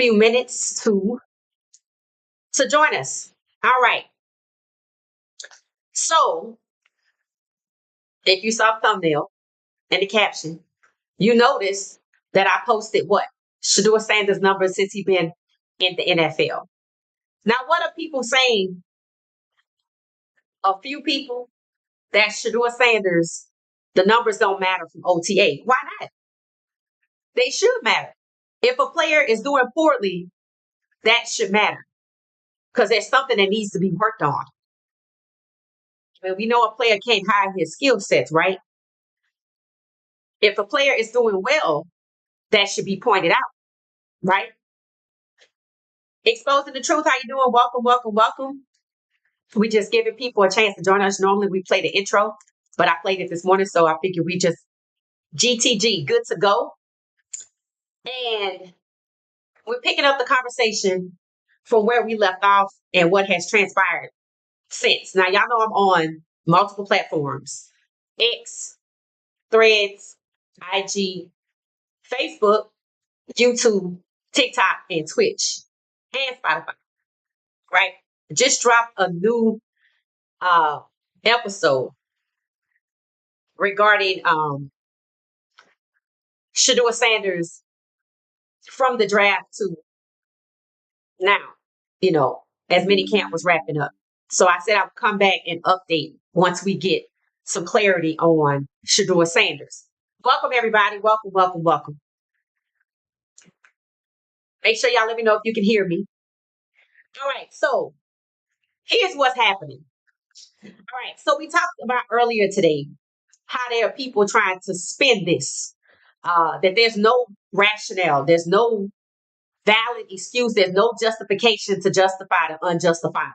few minutes to join us. All right. So if you saw the thumbnail and the caption, you notice that I posted what? Shedeur Sanders' numbers since he's been in the NFL. Now, what are people saying? A few people that Shedeur Sanders, the numbers don't matter from OTA. Why not? They should matter. If a player is doing poorly, that should matter because there's something that needs to be worked on. And we know a player can't hide his skill sets, right? If a player is doing well, that should be pointed out, right? Exposing the truth. How you doing? Welcome, welcome, welcome. We just giving people a chance to join us. Normally we play the intro, but I played it this morning, so I figured we just GTG, good to go. And we're picking up the conversation from where we left off and what has transpired since. Now, y'all know I'm on multiple platforms: X, Threads, IG, Facebook, YouTube, TikTok, and Twitch, and Spotify, right? Just dropped a new episode regarding Shedeur Sanders from the draft to now, as minicamp was wrapping up. So I said I would come back and update once we get some clarity on Shedeur Sanders. Welcome, everybody. Welcome, welcome, welcome. Make sure y'all let me know if you can hear me. All right, so here's what's happening. All right, so we talked about earlier today how there are people trying to spin this, that there's no rationale, there's no valid excuse, there's no justification to justify the unjustified.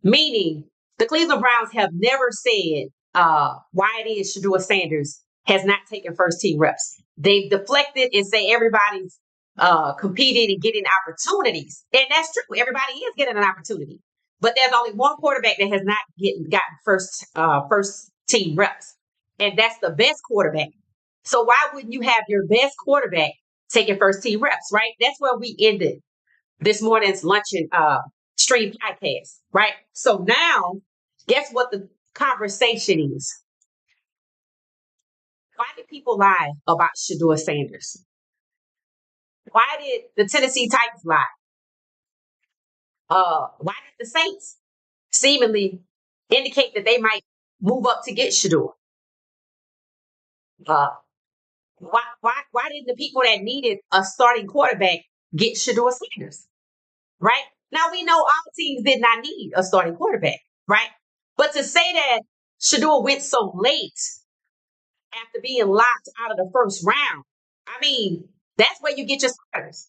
Meaning, the Cleveland Browns have never said why it is Shedeur Sanders has not taken first team reps. They've deflected and say everybody's competing and getting opportunities. And that's true. Everybody is getting an opportunity. But there's only one quarterback that has not gotten first team reps. And that's the best quarterback. So why wouldn't you have your best quarterback taking first team reps, right? That's where we ended this morning's luncheon stream podcast, right? So now, guess what the conversation is? Why did people lie about Shedeur Sanders? Why did the Tennessee Titans lie? Why did the Saints seemingly indicate that they might move up to get Shedeur? Why didn't the people that needed a starting quarterback get Shedeur Sanders? Right? Now we know all teams did not need a starting quarterback, right? But to say that Shedeur went so late after being locked out of the first round, I mean, that's where you get your starters.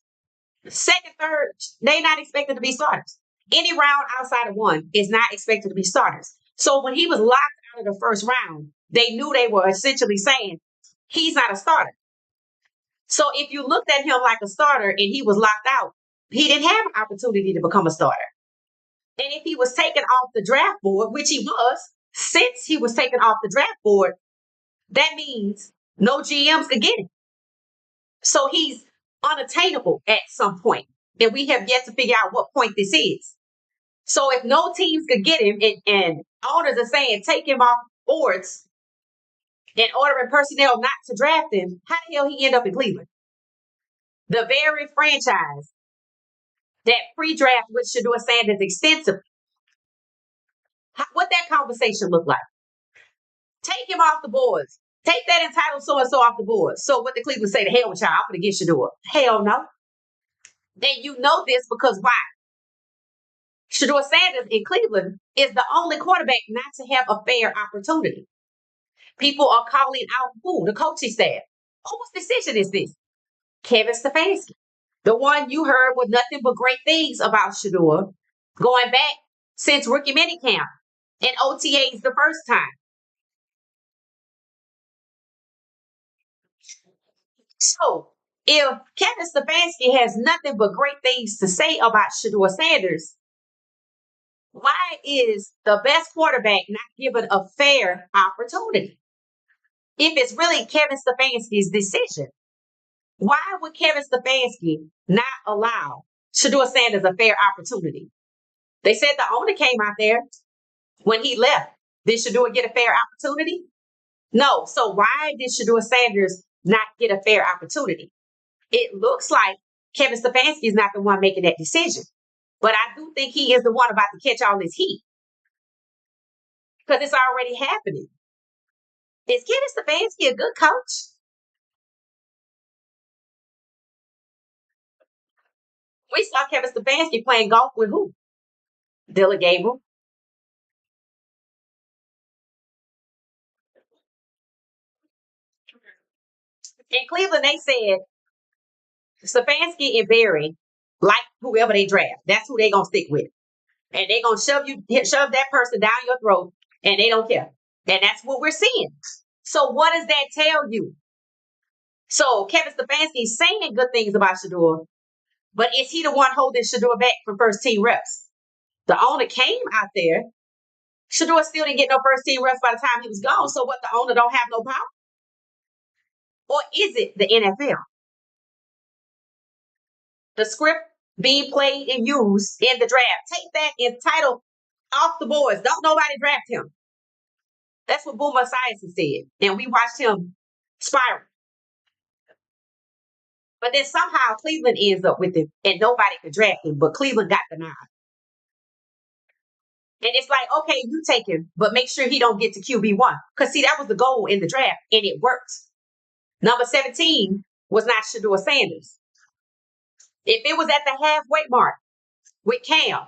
Second, third, they're not expected to be starters. Any round outside of one is not expected to be starters. So when he was locked out of the first round, they knew they were essentially saying he's not a starter. So if you looked at him like a starter and he was locked out, he didn't have an opportunity to become a starter. And if he was taken off the draft board, which he was, since he was taken off the draft board, that means no GMs could get him. So he's unattainable at some point. And we have yet to figure out what point this is. So if no teams could get him and owners are saying take him off boards and ordering personnel not to draft him, how the hell he end up in Cleveland? The very franchise that pre-draft with Shedeur Sanders extensively. What that conversation look like? Take him off the boards. Take that entitled so-and-so off the board. So what the Cleveland say, the hell with y'all, I'm going to get Shedeur. Hell no. Then you know this because why? Shedeur Sanders in Cleveland is the only quarterback not to have a fair opportunity. People are calling out who? The coaching staff. Whose decision is this? Kevin Stefanski. The one you heard with nothing but great things about Shedeur going back since rookie minicamp and OTAs the first time. So if Kevin Stefanski has nothing but great things to say about Shedeur Sanders, why is the best quarterback not given a fair opportunity? If it's really Kevin Stefanski's decision. Why would Kevin Stefanski not allow Shedeur Sanders a fair opportunity? They said the owner came out there when he left. Did Shedeur get a fair opportunity? No. So why did Shedeur Sanders not get a fair opportunity? It looks like Kevin Stefanski is not the one making that decision. But I do think he is the one about to catch all this heat because it's already happening. Is Kevin Stefanski a good coach? We saw Kevin Stefanski playing golf with who? Dylan Gabriel. In Cleveland, they said Stefanski and Barry like whoever they draft. That's who they gonna stick with, and they gonna shove that person down your throat, and they don't care. And that's what we're seeing. So what does that tell you? So Kevin Stefanski is saying good things about Shedeur, but is he the one holding Shedeur back from first team reps? The owner came out there. Shedeur still didn't get no first team reps by the time he was gone. So what? The owner don't have no power, or is it the NFL? The script being played and used in the draft. Take that entitled off the boards. Don't nobody draft him. That's what Boomer Esiason said. And we watched him spiral. But then somehow Cleveland ends up with him and nobody could draft him, but Cleveland got the nod. And it's like, okay, you take him, but make sure he don't get to QB1. Because see, that was the goal in the draft, and it worked. Number 17 was not Shedeur Sanders. If it was at the halfway mark with Cam,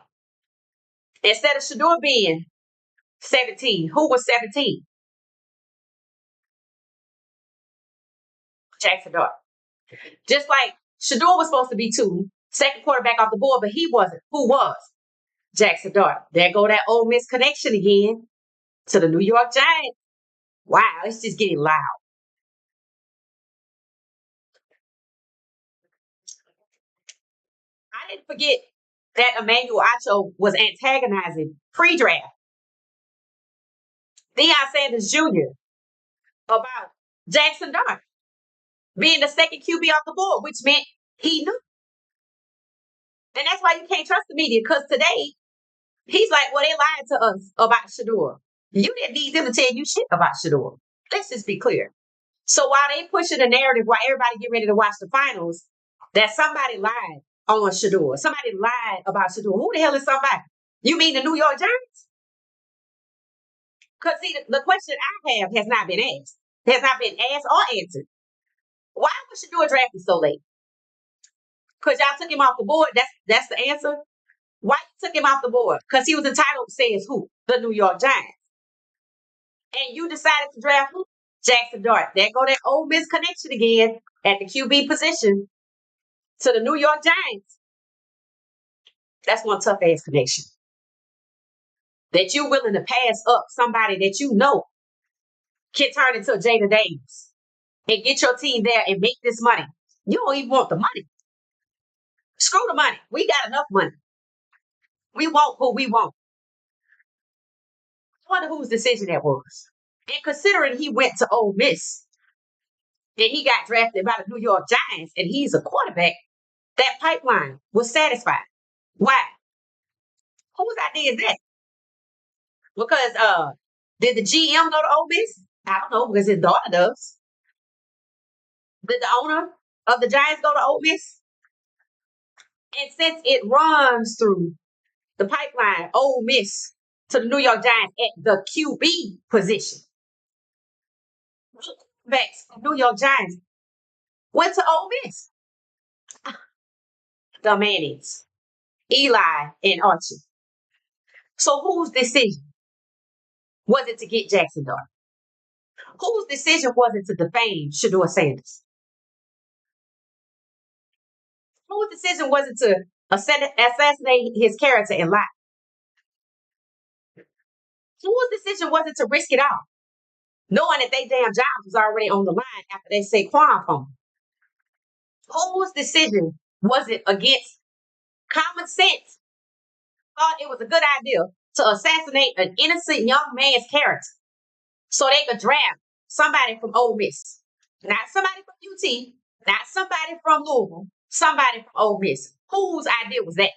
instead of Shedeur being 17, who was 17? Jackson Dart. Just like Shedeur was supposed to be second quarterback off the board, but he wasn't. Who was? Jackson Dart. There go that Ole Miss connection again to the New York Giants. Wow, it's just getting loud. I didn't forget that Emmanuel Acho was antagonizing pre-draft Deion Sanders Jr. about Jackson Dart being the second QB off the board, which meant he knew. And that's why you can't trust the media, because today he's like, well, they lied to us about Shedeur. You didn't need them to tell you shit about Shedeur. Let's just be clear. So while they pushing the narrative, while everybody get ready to watch the finals, that somebody lied on Shedeur. Somebody lied about Shedeur. Who the hell is somebody? You mean the New York Giants? Because see, the question I have has not been asked. Has not been asked or answered. Why was Shedeur drafted so late? Because y'all took him off the board. That's the answer. Why you took him off the board? Because he was entitled to say who? The New York Giants. And you decided to draft who? Jackson Dart. There go that Ole Miss connection again at the QB position to the New York Giants. That's one tough ass connection. That you're willing to pass up somebody that you know can turn into a Jada Davis and get your team there and make this money. You don't even want the money. Screw the money. We got enough money. We want who we want. I wonder whose decision that was. And considering he went to Ole Miss and he got drafted by the New York Giants and he's a quarterback, that pipeline was satisfied. Why? Whose idea is that? Because did the GM go to Ole Miss? I don't know, because his daughter does. Did the owner of the Giants go to Ole Miss? And since it runs through the pipeline, Ole Miss to the New York Giants at the QB position, backs New York Giants went to Ole Miss. The Mannings, Eli, and Archie. So whose decision was it to get Jackson Dart? Whose decision was it to defame Shedeur Sanders? Whose decision was it to assassinate his character and lie? Whose decision was it to risk it all, knowing that they damn jobs was already on the line after they say Quan phone? Whose decision was it against common sense? Thought it was a good idea to assassinate an innocent young man's character so they could draft somebody from Ole Miss, not somebody from UT, Not somebody from Louisville, somebody from Ole Miss. Whose idea was that?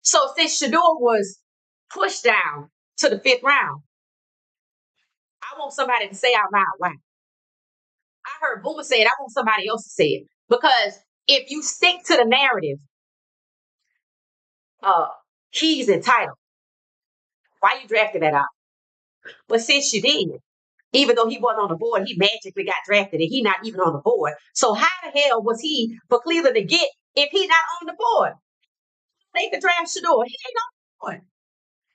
So since Shedeur was pushed down to the fifth round, I want somebody to say out loud why. I heard Boomer say it. I want somebody else to say it. Because if you stick to the narrative, uh, he's entitled. Why you drafted that out? But since you did, even though he wasn't on the board, he magically got drafted and he not even on the board. So how the hell was he for Cleveland to get if he not on the board? They could draft Shedeur. He ain't on the board.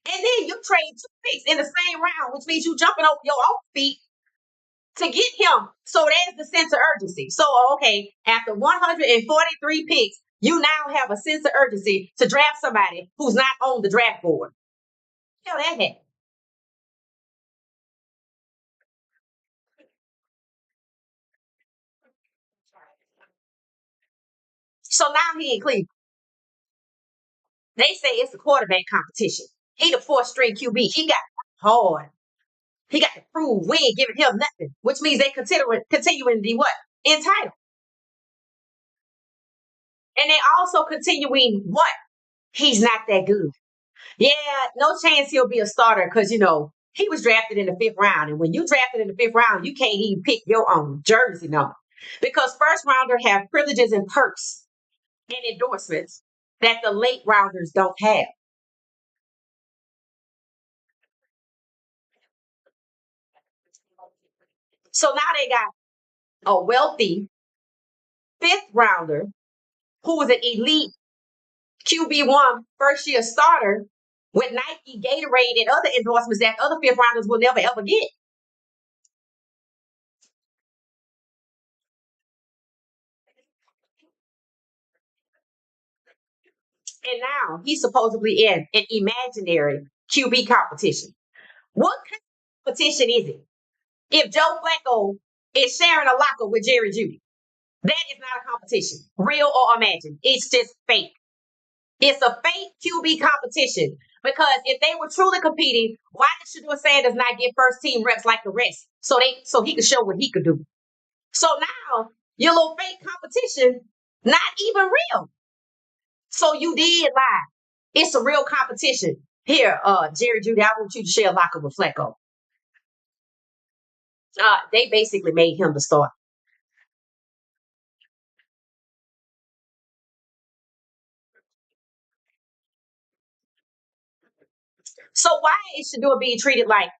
And then you trade two picks in the same round, which means you jumping over your own feet to get him. So there's the sense of urgency. So, okay, after 143 picks, you now have a sense of urgency to draft somebody who's not on the draft board. Hell, that happened. So now he in Cleveland. They say it's a quarterback competition. He the fourth string QB. He got hard. He got to prove we ain't giving him nothing, which means they continuing to be what? Entitled. And they also continuing what? He's not that good. Yeah, no chance he'll be a starter because, he was drafted in the fifth round. And when you drafted in the fifth round, you can't even pick your own jersey number because first rounder have privileges and perks and endorsements that the late rounders don't have. So now they got a wealthy fifth rounder who was an elite QB1 first year starter with Nike, Gatorade, and other endorsements that other fifth rounders will never ever get. And now he's supposedly in an imaginary QB competition. What kind of competition is it? If Joe Flacco is sharing a locker with Jerry Judy, that is not a competition, real or imagined. It's just fake. It's a fake QB competition because if they were truly competing, why did Shedeur Sanders not get first team reps like the rest? So he could show what he could do. So now your little fake competition, not even real. So you did lie. It's a real competition. Here, Jerry Judy, I want you to share a locker with Flacco. They basically made him the star. So why is Shedeur being treated like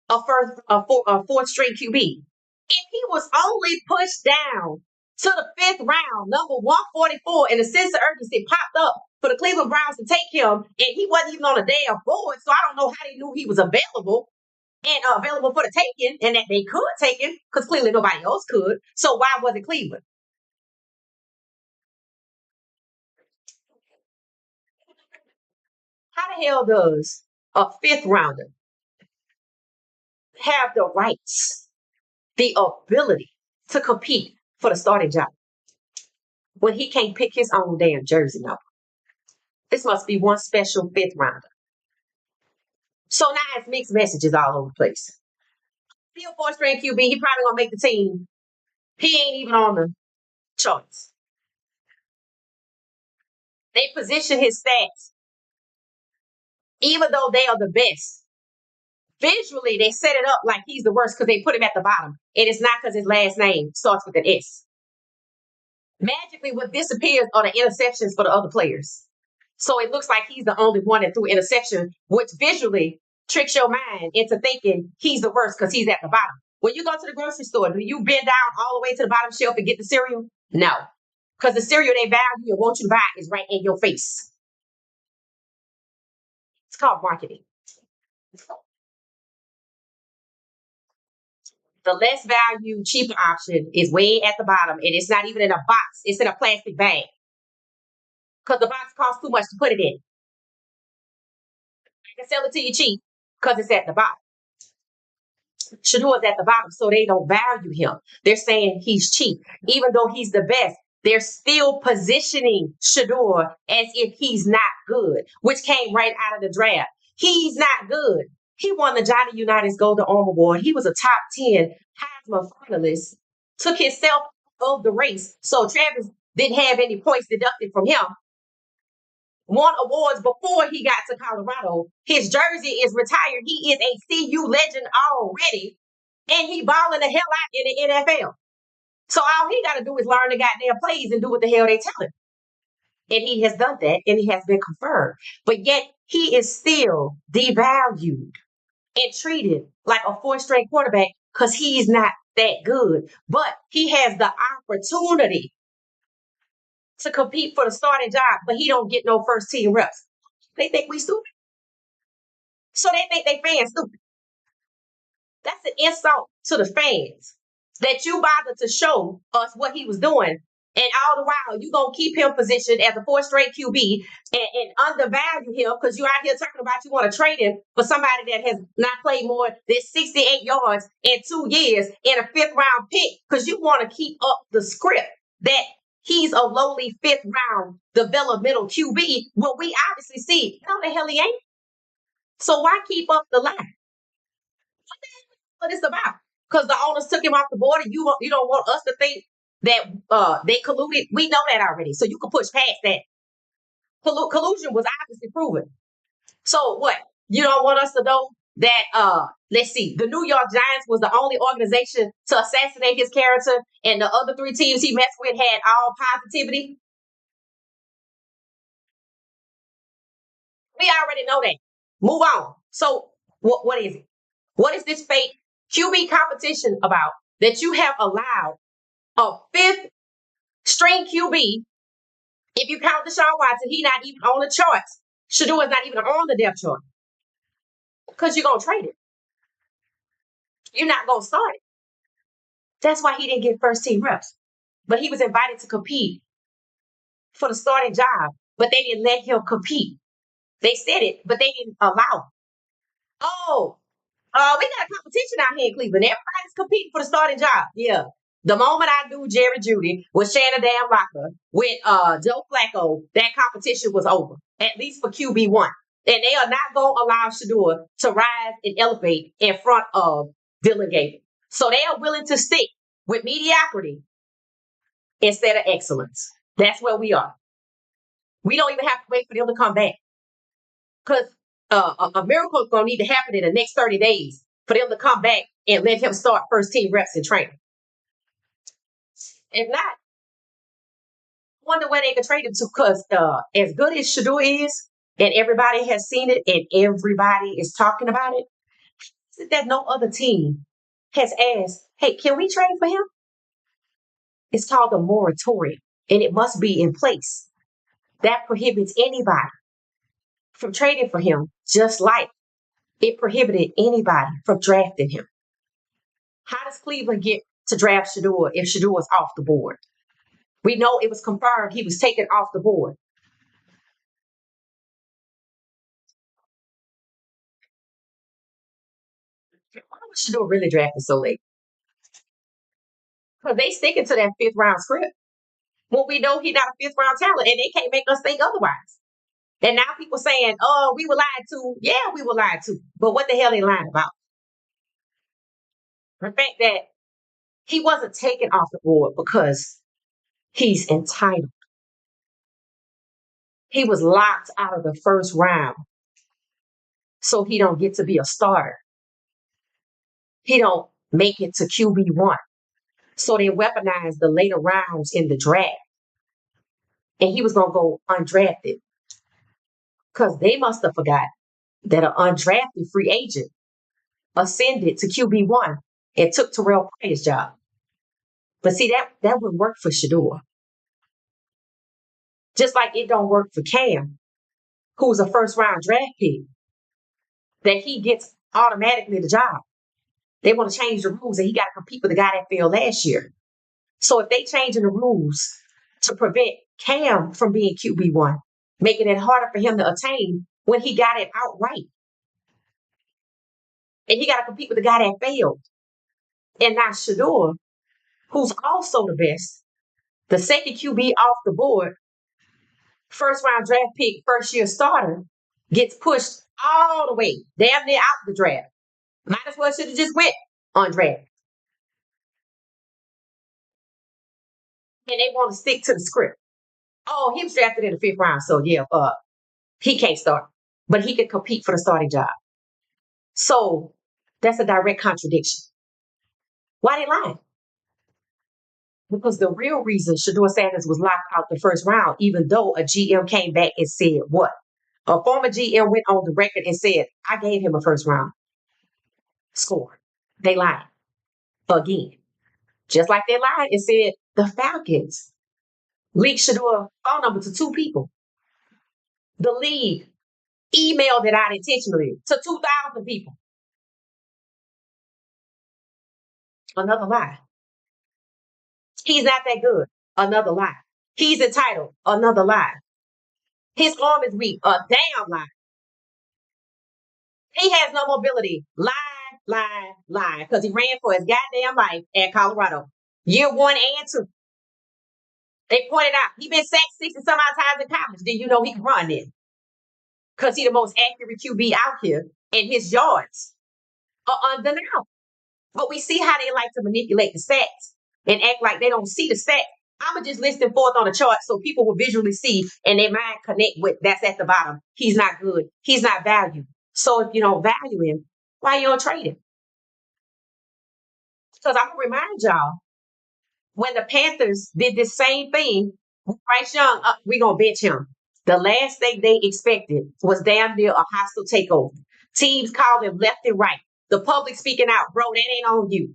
a fourth string QB? If he was only pushed down to the fifth round, number 144, and the sense of urgency popped up for the Cleveland Browns to take him, and he wasn't even on a damn board, so I don't know how they knew he was available and available for the taking, and that they could take him because clearly nobody else could. So why was it Cleveland? How the hell does a fifth rounder have the rights, the ability to compete for the starting job when he can't pick his own damn jersey number? This must be one special fifth rounder. So now it's mixed messages all over the place. Still fourth string QB, he probably gonna make the team. He ain't even on the charts. They position his stats, even though they are the best. Visually, they set it up like he's the worst because they put him at the bottom. And it's not because his last name starts with an S. Magically, what disappears are the interceptions for the other players. So it looks like he's the only one that threw interception, which visually tricks your mind into thinking he's the worst because he's at the bottom. When you go to the grocery store, do you bend down all the way to the bottom shelf and get the cereal? No, because the cereal they value and want you to buy is right in your face. It's called marketing. The less value, cheaper option is way at the bottom, and it's not even in a box. It's in a plastic bag because the box costs too much to put it in. I can sell it to you cheap because it's at the bottom. Shedeur is at the bottom, so they don't value him. They're saying he's cheap, even though he's the best. They're still positioning Shedeur as if he's not good, which came right out of the draft. He's not good. He won the Johnny Unitas Golden Arm Award. He was a top 10 Heisman finalist, took himself of the race. So Travis didn't have any points deducted from him. Won awards before he got to Colorado. His jersey is retired. He is a CU legend already. And he balling the hell out in the NFL. So all he got to do is learn the goddamn plays and do what the hell they tell him. And he has done that, and he has been confirmed. But yet he is still devalued and treated like a fourth-string quarterback because he's not that good. But he has the opportunity to compete for the starting job, but he don't get no first-team reps. They think we stupid. So they think they fans stupid. That's an insult to the fans that you bothered to show us what he was doing. And all the while, you going to keep him positioned as a fourth-straight QB and undervalue him because you're out here talking about you want to trade him for somebody that has not played more than 68 yards in 2 years in a fifth-round pick because you want to keep up the script that he's a lowly fifth-round developmental QB when we obviously see, no, the hell he ain't. So why keep up the lie? What it's about? Because the owners took him off the board, and you don't want us to think that they colluded. We know that already, so you can push past that. Collusion was obviously proven. So what? You don't want us to know that? Let's see. The New York Giants was the only organization to assassinate his character, and the other 3 teams he messed with had all positivity. We already know that. Move on. So what is it? What is this fake QB competition about that you have allowed a fifth string QB? If you count Deshaun Watson, he's not even on the charts. Shedeur is not even on the depth chart because you're going to trade it. You're not going to start it. That's why he didn't get first team reps. But he was invited to compete for the starting job, but they didn't let him compete. They said it, but they didn't allow him. Oh, we got a competition out here in Cleveland. Everybody's competing for the starting job. Yeah. The moment I knew Jerry Judy was Shannon Damn Locker with Joe Flacco, that competition was over, at least for QB1. And they are not going to allow Shedeur to rise and elevate in front of Dylan Gabriel. So they are willing to stick with mediocrity instead of excellence. That's where we are. We don't even have to wait for them to come back. Because a miracle is going to need to happen in the next 30 days for them to come back and let him start first team reps in training. If not, I wonder where they could trade him to because as good as Shedeur is, and everybody has seen it and everybody is talking about it, that no other team has asked, hey, can we trade for him? It's called a moratorium, and it must be in place. That prohibits anybody from trading for him, just like it prohibited anybody from drafting him. How does Cleveland get to draft Shedeur if Shedeur was off the board? We know it was confirmed he was taken off the board. Why was Shedeur really drafted so late? Because they sticking to that fifth round script. When we know he's not a fifth round talent and they can't make us think otherwise. And now people saying, oh, we were lied to. Yeah, we were lied to. But what the hell they lying about? The fact that he wasn't taken off the board because he's entitled. He was locked out of the first round. So he don't get to be a starter. He don't make it to QB1. So they weaponized the later rounds in the draft. And he was going to go undrafted. Because they must have forgot that an undrafted free agent ascended to QB1 and took Terrell Pryor's job. But see, that would work for Shedeur. Just like it don't work for Cam, who's a first-round draft pick, that he gets automatically the job. They want to change the rules, and he got to compete with the guy that failed last year. So if they changing the rules to prevent Cam from being QB1, making it harder for him to attain when he got it outright. And he got to compete with the guy that failed. And now Shedeur, who's also the best, the second QB off the board, first round draft pick, first year starter, gets pushed all the way, damn near out the draft. Might as well should have just went undrafted. And they want to stick to the script. Oh, he was drafted in the fifth round, so yeah, he can't start, but he could compete for the starting job. So that's a direct contradiction. Why they lying? Because the real reason Shedeur Sanders was locked out the first round, even though a GM came back and said what? A former GM went on the record and said, I gave him a first round score. They lied again. Just like they lied and said the Falcons leaked Shedeur phone number to two people. The league emailed it out intentionally to 2,000 people. Another lie. He's not that good. Another lie. He's entitled. Another lie. His arm is weak. A damn lie. He has no mobility. Lie, lie, lie. Because he ran for his goddamn life at Colorado. Year one and two. They pointed out he been sacked 60 some odd times in college. Did you know he can run it? Because he's the most accurate QB out here. And his yards are undeniable. But we see how they like to manipulate the stats and act like they don't see the stats. I'ma just list them forth on the chart so people will visually see and their mind connect with that's at the bottom. He's not good. He's not valued. So if you don't value him, why you don't trade him? Because I'm gonna remind y'all when the Panthers did this same thing, Bryce Young, we gonna bench him. The last thing they expected was damn near a hostile takeover. Teams called him left and right. The public speaking out, bro, that ain't on you.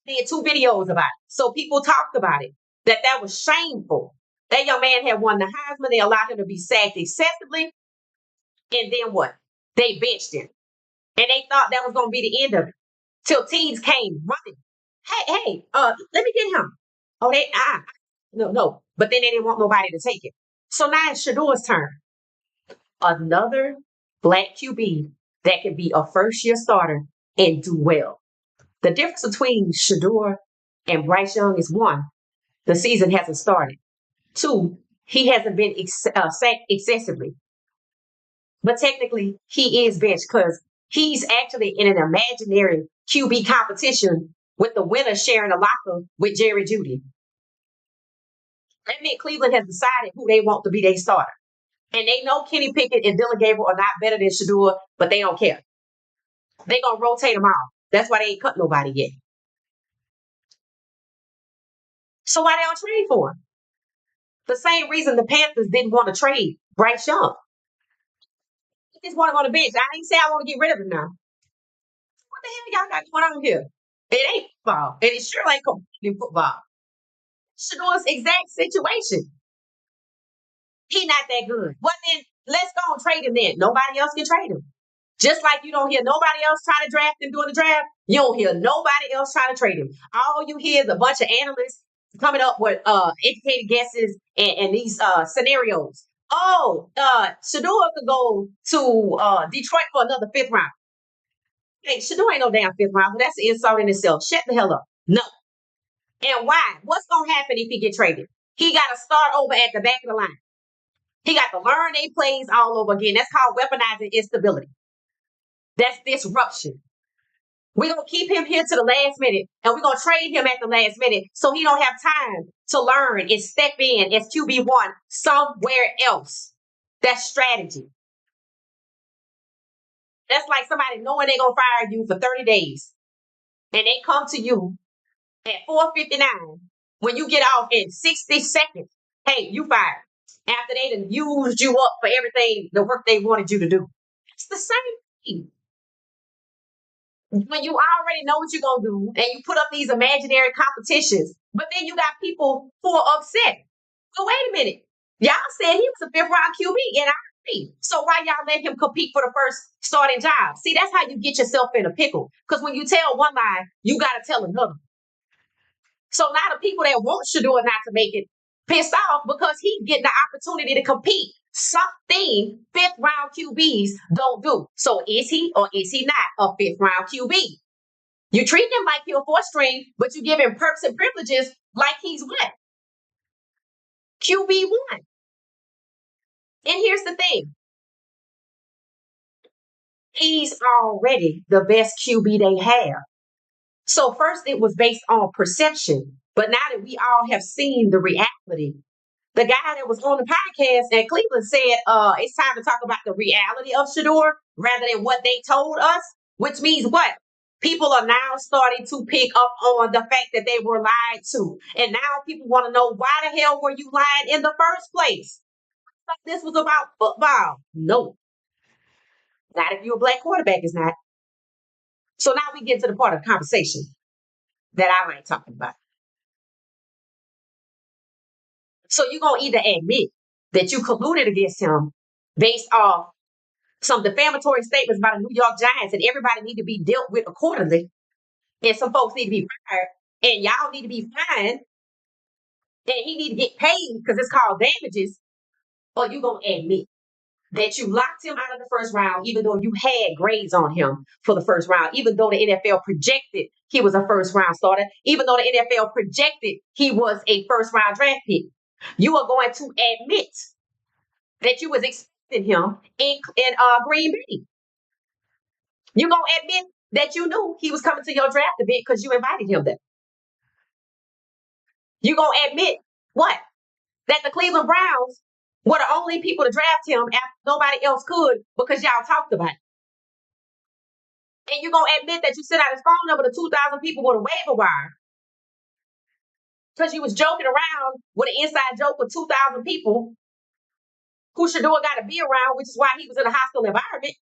Did two videos about it. So people talked about it, that was shameful. That young man had won the Heisman. They allowed him to be sacked excessively. And then what? They benched him. And they thought that was going to be the end of it. Till teams came running. Hey, let me get him. Oh, no. But then they didn't want nobody to take it. So now it's Shedeur's turn. Another black QB that can be a first year starter and do well. The difference between Shedeur and Bryce Young is one, the season hasn't started. Two, he hasn't been sacked excessively. But technically, he is benched because he's actually in an imaginary QB competition with the winner sharing a locker with Jerry Jeudy. That means Cleveland has decided who they want to be their starter. And they know Kenny Pickett and Dylan Gabriel are not better than Shedeur, but they don't care. They're going to rotate them all. That's why they ain't cut nobody yet. So why they don't trade for him? The same reason the Panthers didn't want to trade Bryce Young. They just want him on the bench. I didn't say I want to get rid of him now. What the hell y'all got going on here? It ain't football. And it sure ain't completely football. Shedeur's exact situation. He not that good. Well, then let's go and trade him then. Nobody else can trade him. Just like you don't hear nobody else try to draft him during the draft, you don't hear nobody else try to trade him. All you hear is a bunch of analysts coming up with educated guesses and these scenarios. Oh, Shedeur could go to Detroit for another fifth round. Hey, Shedeur ain't no damn fifth round. That's an insult in itself. Shut the hell up. No. And why? What's gonna happen if he get traded? He got to start over at the back of the line. He got to learn their plays all over again. That's called weaponizing instability. That's disruption. We're going to keep him here to the last minute, and we're going to trade him at the last minute so he don't have time to learn and step in as QB1 somewhere else. That's strategy. That's like somebody knowing they're going to fire you for 30 days, and they come to you at 4:59 when you get off in 60 seconds. Hey, you fired. After they done used you up for everything, the work they wanted you to do. It's the same thing. When you already know what you're going to do and you put up these imaginary competitions, but then you got people who are upset. Well, wait a minute. Y'all said he was a fifth round QB and I agree. So why y'all let him compete for the first starting job? See, that's how you get yourself in a pickle. Because when you tell one lie, you got to tell another. So now the people that want Shedeur not to make it pissed off because he's getting the opportunity to compete. Something fifth round QBs don't do. So is he or is he not a fifth round QB? You treat him like he's a fourth string, but you give him perks and privileges like he's what? QB1. And here's the thing. He's already the best QB they have. So first it was based on perception, but now that we all have seen the reality, the guy that was on the podcast at Cleveland said, it's time to talk about the reality of Shedeur rather than what they told us, which means what? People are now starting to pick up on the fact that they were lied to. And now people want to know why the hell were you lying in the first place? This was about football. No, not if you're a black quarterback, it's not. So now we get to the part of the conversation that I like talking about. So you're going to either admit that you colluded against him based off some defamatory statements by the New York Giants, and everybody need to be dealt with accordingly. And some folks need to be fired, and y'all need to be fined, and he need to get paid because it's called damages. Or you gonna admit that you locked him out of the first round, even though you had grades on him for the first round, even though the NFL projected he was a first round starter, even though the NFL projected he was a first round draft pick. You are going to admit that you was expecting him in Green Bay. You gonna admit that you knew he was coming to your draft event because you invited him there. You gonna admit what? That the Cleveland Browns were the only people to draft him after nobody else could because y'all talked about it. And you gonna admit that you sent out his phone number to 2,000 people with a waiver wire because you was joking around with an inside joke with 2,000 people who Shedeur got to be around, which is why he was in a hostile environment,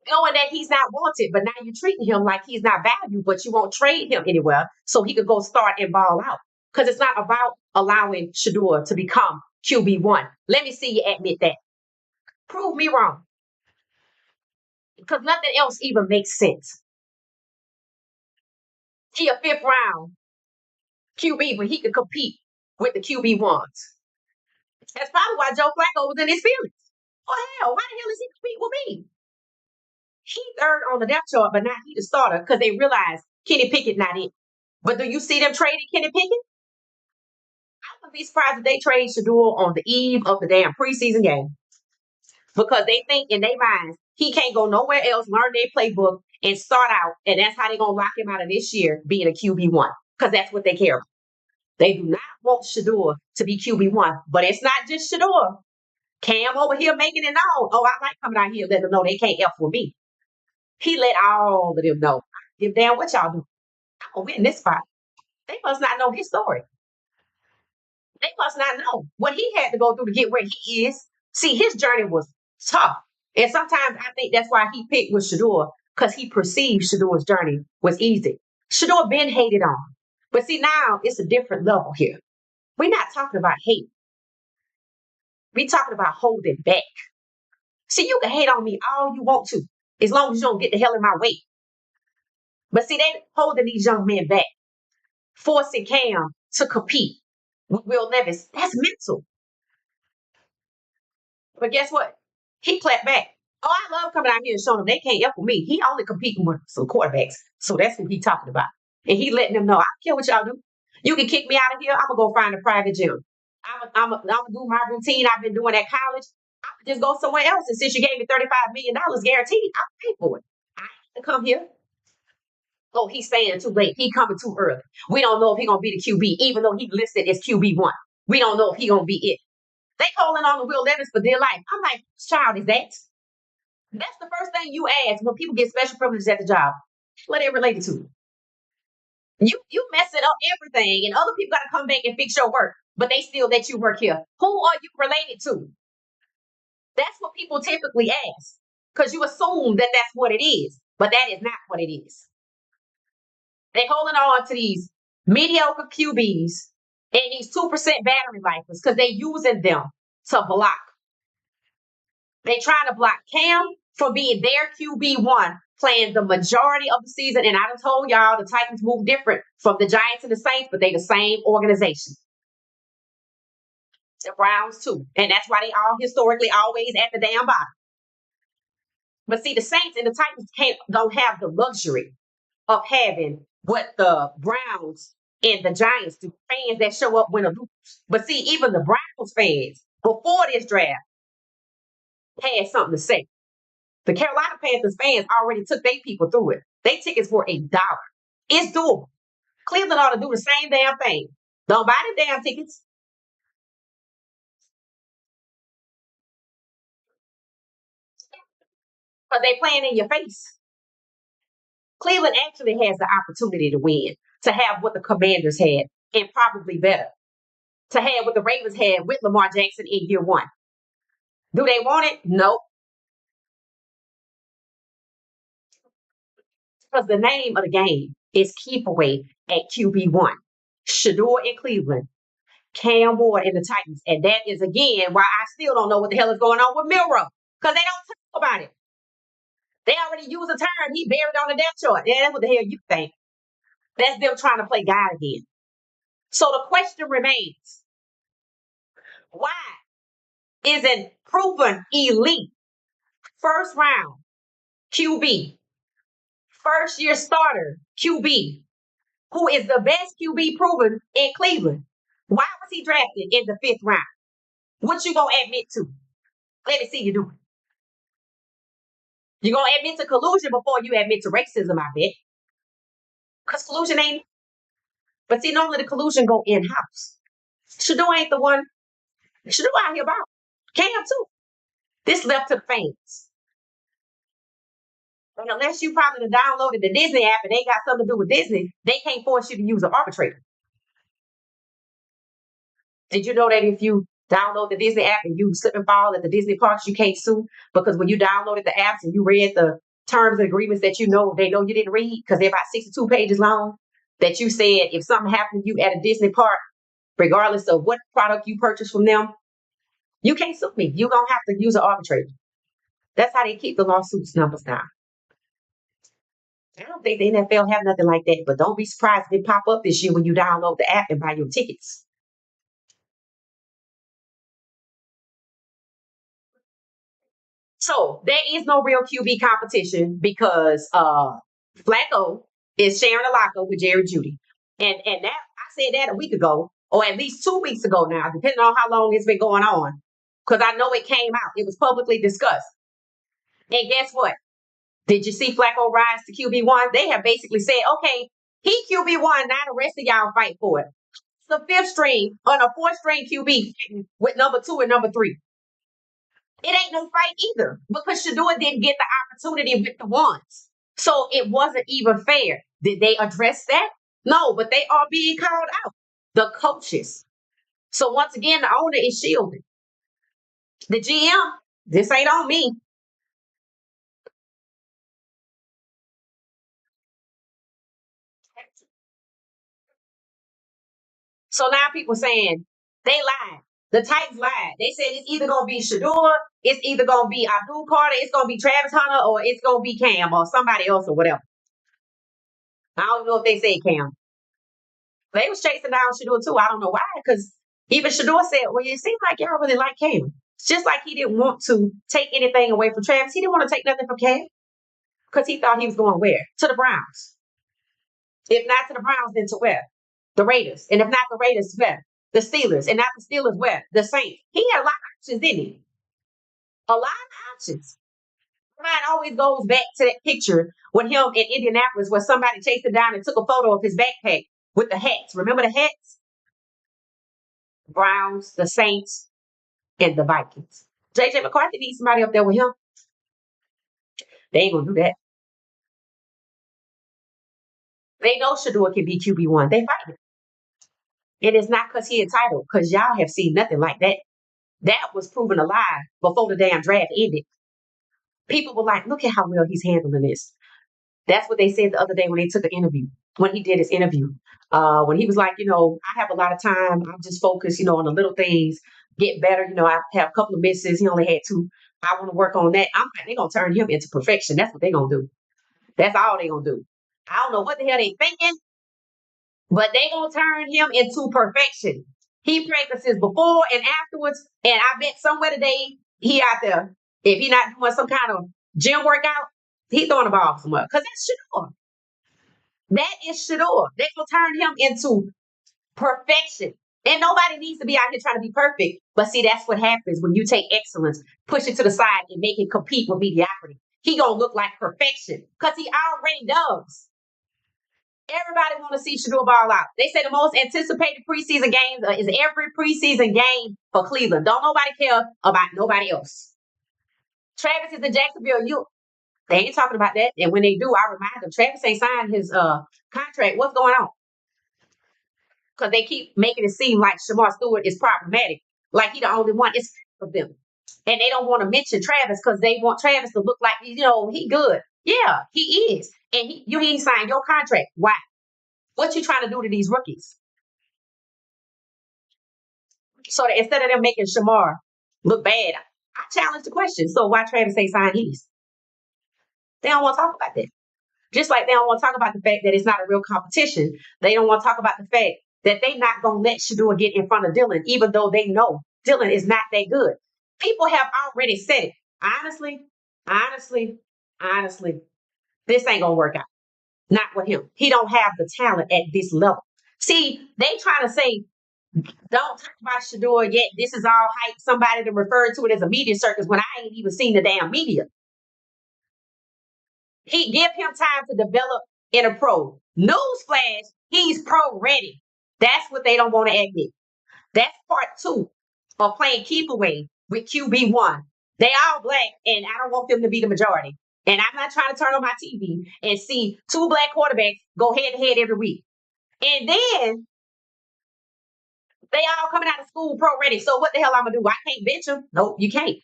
knowing that he's not wanted, but now you're treating him like he's not valued, but you won't trade him anywhere so he could go start and ball out. Because it's not about allowing Shedeur to become QB1. Let me see you admit that. Prove me wrong. Because nothing else even makes sense. He a fifth round QB, but he could compete with the QB1s. That's probably why Joe Flacco was in his feelings. Oh, hell, why the hell is he competing with me? He third on the depth chart, but not he the starter because they realized Kenny Pickett not it. But do you see them trading Kenny Pickett? I wouldn't be surprised if they trade Shedeur on the eve of the damn preseason game because they think in their minds he can't go nowhere else, learn their playbook, and start out, and that's how they're gonna lock him out of this year being a QB1 because that's what they care about. They do not want Shedeur to be QB1, but it's not just Shedeur. Cam over here making it known. Oh, I like coming out here letting them know they can't F with me. He let all of them know. Give damn what y'all do. I'm gonna win this fight. They must not know his story. They must not know what he had to go through to get where he is. See, his journey was tough. And sometimes I think that's why he picked with Shedeur, because he perceived Shedeur's journey was easy. Shedeur been hated on. But see, now it's a different level here. We're not talking about hate. We're talking about holding back. See, you can hate on me all you want to, as long as you don't get the hell in my way. But see, they holding these young men back, forcing Cam to compete with Will Levis. That's mental. But guess what? He clapped back. Oh, I love coming out here and showing them they can't F with me. He only competing with some quarterbacks. So that's what he talking about. And he letting them know, I don't care what y'all do. You can kick me out of here. I'm going to go find a private gym. I'm going to do my routine I've been doing at college. I could just go somewhere else. And since you gave me $35 million guaranteed, I'll pay for it. I have to come here. Oh, he's saying too late. He coming too early. We don't know if he's going to be the QB, even though he listed as QB1. We don't know if he's going to be it. They calling on the Will Levis for dear life. I'm like, whose child is that? That's the first thing you ask when people get special privileges at the job. What it related to? You messing up everything, and other people got to come back and fix your work, but they still let you work here. Who are you related to? That's what people typically ask because you assume that that's what it is, but that is not what it is. They holding on to these mediocre QBs and these 2% battery lifers because they using them to block. They trying to block Cam from being their QB1, playing the majority of the season. And I done told y'all the Titans move different from the Giants and the Saints, but they the same organization. The Browns too. And that's why they all historically always at the damn bottom. But see, the Saints and the Titans don't have the luxury of having what the Browns and the Giants do, fans that show up win or lose. But see, even the Browns fans before this draft had something to say. The Carolina Panthers fans already took their people through it. They tickets for $1. It's doable. Cleveland ought to do the same damn thing. Don't buy the damn tickets because they playing in your face. Cleveland actually has the opportunity to win, to have what the Commanders had, and probably better, to have what the Ravens had with Lamar Jackson in year one. Do they want it? No, because the name of the game is keep away at QB1. Shedeur in Cleveland, Cam Ward in the Titans. And that is, again, why I still don't know what the hell is going on with Milrow, because they don't talk about it. They already use a term, he buried on the depth chart. Yeah, that's what the hell you think. That's them trying to play God again. So the question remains, why isn't proven elite first round QB, first year starter QB, who is the best QB proven in Cleveland? Why was he drafted in the 5th round? What you gonna admit to? Let me see you do it. You gonna admit to collusion before you admit to racism, I bet. Because collusion ain't. But see, normally the collusion go in house. Shedeur ain't the one. Shedeur out here about. Cam too. This left to the fans. And unless you probably downloaded the Disney app and they got something to do with Disney, they can't force you to use an arbitrator. Did you know that if you download the Disney app and you slip and fall at the Disney parks, you can't sue? Because when you downloaded the apps and you read the terms and agreements that you know they know you didn't read, because they're about 62 pages long, that you said if something happened to you at a Disney park, regardless of what product you purchased from them, you can't sue me. You're going to have to use an arbitrator. That's how they keep the lawsuits numbers down. I don't think the NFL have nothing like that, but don't be surprised if it pop up this year when you download the app and buy your tickets. So there is no real QB competition because Flacco is sharing a locker with Jerry Judy. And that I said that a week ago, or at least 2 weeks ago now, depending on how long it's been going on. Because I know it came out. It was publicly discussed. And guess what? Did you see Flacco rise to QB1? They have basically said, okay, he QB1, now the rest of y'all fight for it. It's the 5th string on a 4th string QB with number 2 and number 3. It ain't no fight either because Shedeur didn't get the opportunity with the ones. So it wasn't even fair. Did they address that? No, but they are being called out. The coaches. So once again, the owner is shielded. The GM, this ain't on me. So now people saying they lied. The Titans lied. They said it's either gonna be Shedeur, it's either gonna be Abdul Carter, it's gonna be Travis Hunter, or it's gonna be Cam or somebody else or whatever. I don't know if they said Cam. They was chasing down Shedeur too. I don't know why, because even Shedeur said, well, it seems like y'all really like Cam. It's just like he didn't want to take anything away from Travis. He didn't want to take nothing from Cam because he thought he was going where? To the Browns. If not to the Browns, then to where? The Raiders. And if not the Raiders, where? The Steelers. And not the Steelers, where? The Saints. He had a lot of options, didn't he? A lot of options. Mine always goes back to that picture with him in Indianapolis where somebody chased him down and took a photo of his backpack with the hats. Remember the hats? Browns, the Saints, and the Vikings. JJ McCarthy needs somebody up there with him. They ain't gonna do that. They know Shedeur can be QB1. They fight it. And it's not because he entitled, because y'all have seen nothing like that. That was proven a lie before the damn draft ended. People were like, look at how well he's handling this. That's what they said the other day when they took an interview, when he did his interview. When he was like, I have a lot of time. I'm just focused, on the little things, get better. I have a couple of misses. He only had 2. I want to work on that. I'm like, they're going to turn him into perfection. That's what they're going to do. That's all they're going to do. I don't know what the hell they thinking, but they going to turn him into perfection. He practices before and afterwards. And I bet somewhere today he out there, if he not doing some kind of gym workout, he throwing the ball somewhere. Because that's Shedeur. That is Shedeur. They will turn him into perfection. And nobody needs to be out here trying to be perfect. But see, that's what happens when you take excellence, push it to the side, and make it compete with mediocrity. he gonna look like perfection because he already does. Everybody want to see Shedeur ball out. They say the most anticipated preseason games is every preseason game for Cleveland. Don't nobody care about nobody else. Travis is in Jacksonville. They ain't talking about that. And when they do, I remind them Travis ain't signed his contract. What's going on? Because they keep making it seem like Shamar Stewart is problematic, like he the only one. It's of them, and they don't want to mention Travis because they want Travis to look like he good. Yeah, he is, and you ain't signed your contract. Why? What you trying to do to these rookies? So that instead of them making Shamar look bad, I challenge the question. So why Travis ain't signed his? They don't want to talk about that. Just like they don't want to talk about the fact that it's not a real competition. They don't want to talk about the fact that they not going to let Shedeur get in front of Dylan, even though they know Dylan is not that good. People have already said it. Honestly, honestly, this ain't going to work out. Not with him. He don't have the talent at this level. See, they trying to say, don't talk about Shedeur yet. This is all hype. Somebody to refer to it as a media circus when I ain't even seen the damn media. He give him time to develop in a pro. Newsflash, he's pro ready. That's what they don't want to admit. That's part two of playing keep away with QB1. They all black, and I don't want them to be the majority. And I'm not trying to turn on my TV and see two black quarterbacks go head to head every week. And then they all coming out of school pro ready. So what the hell I'm gonna do? I can't bench them. Nope, you can't.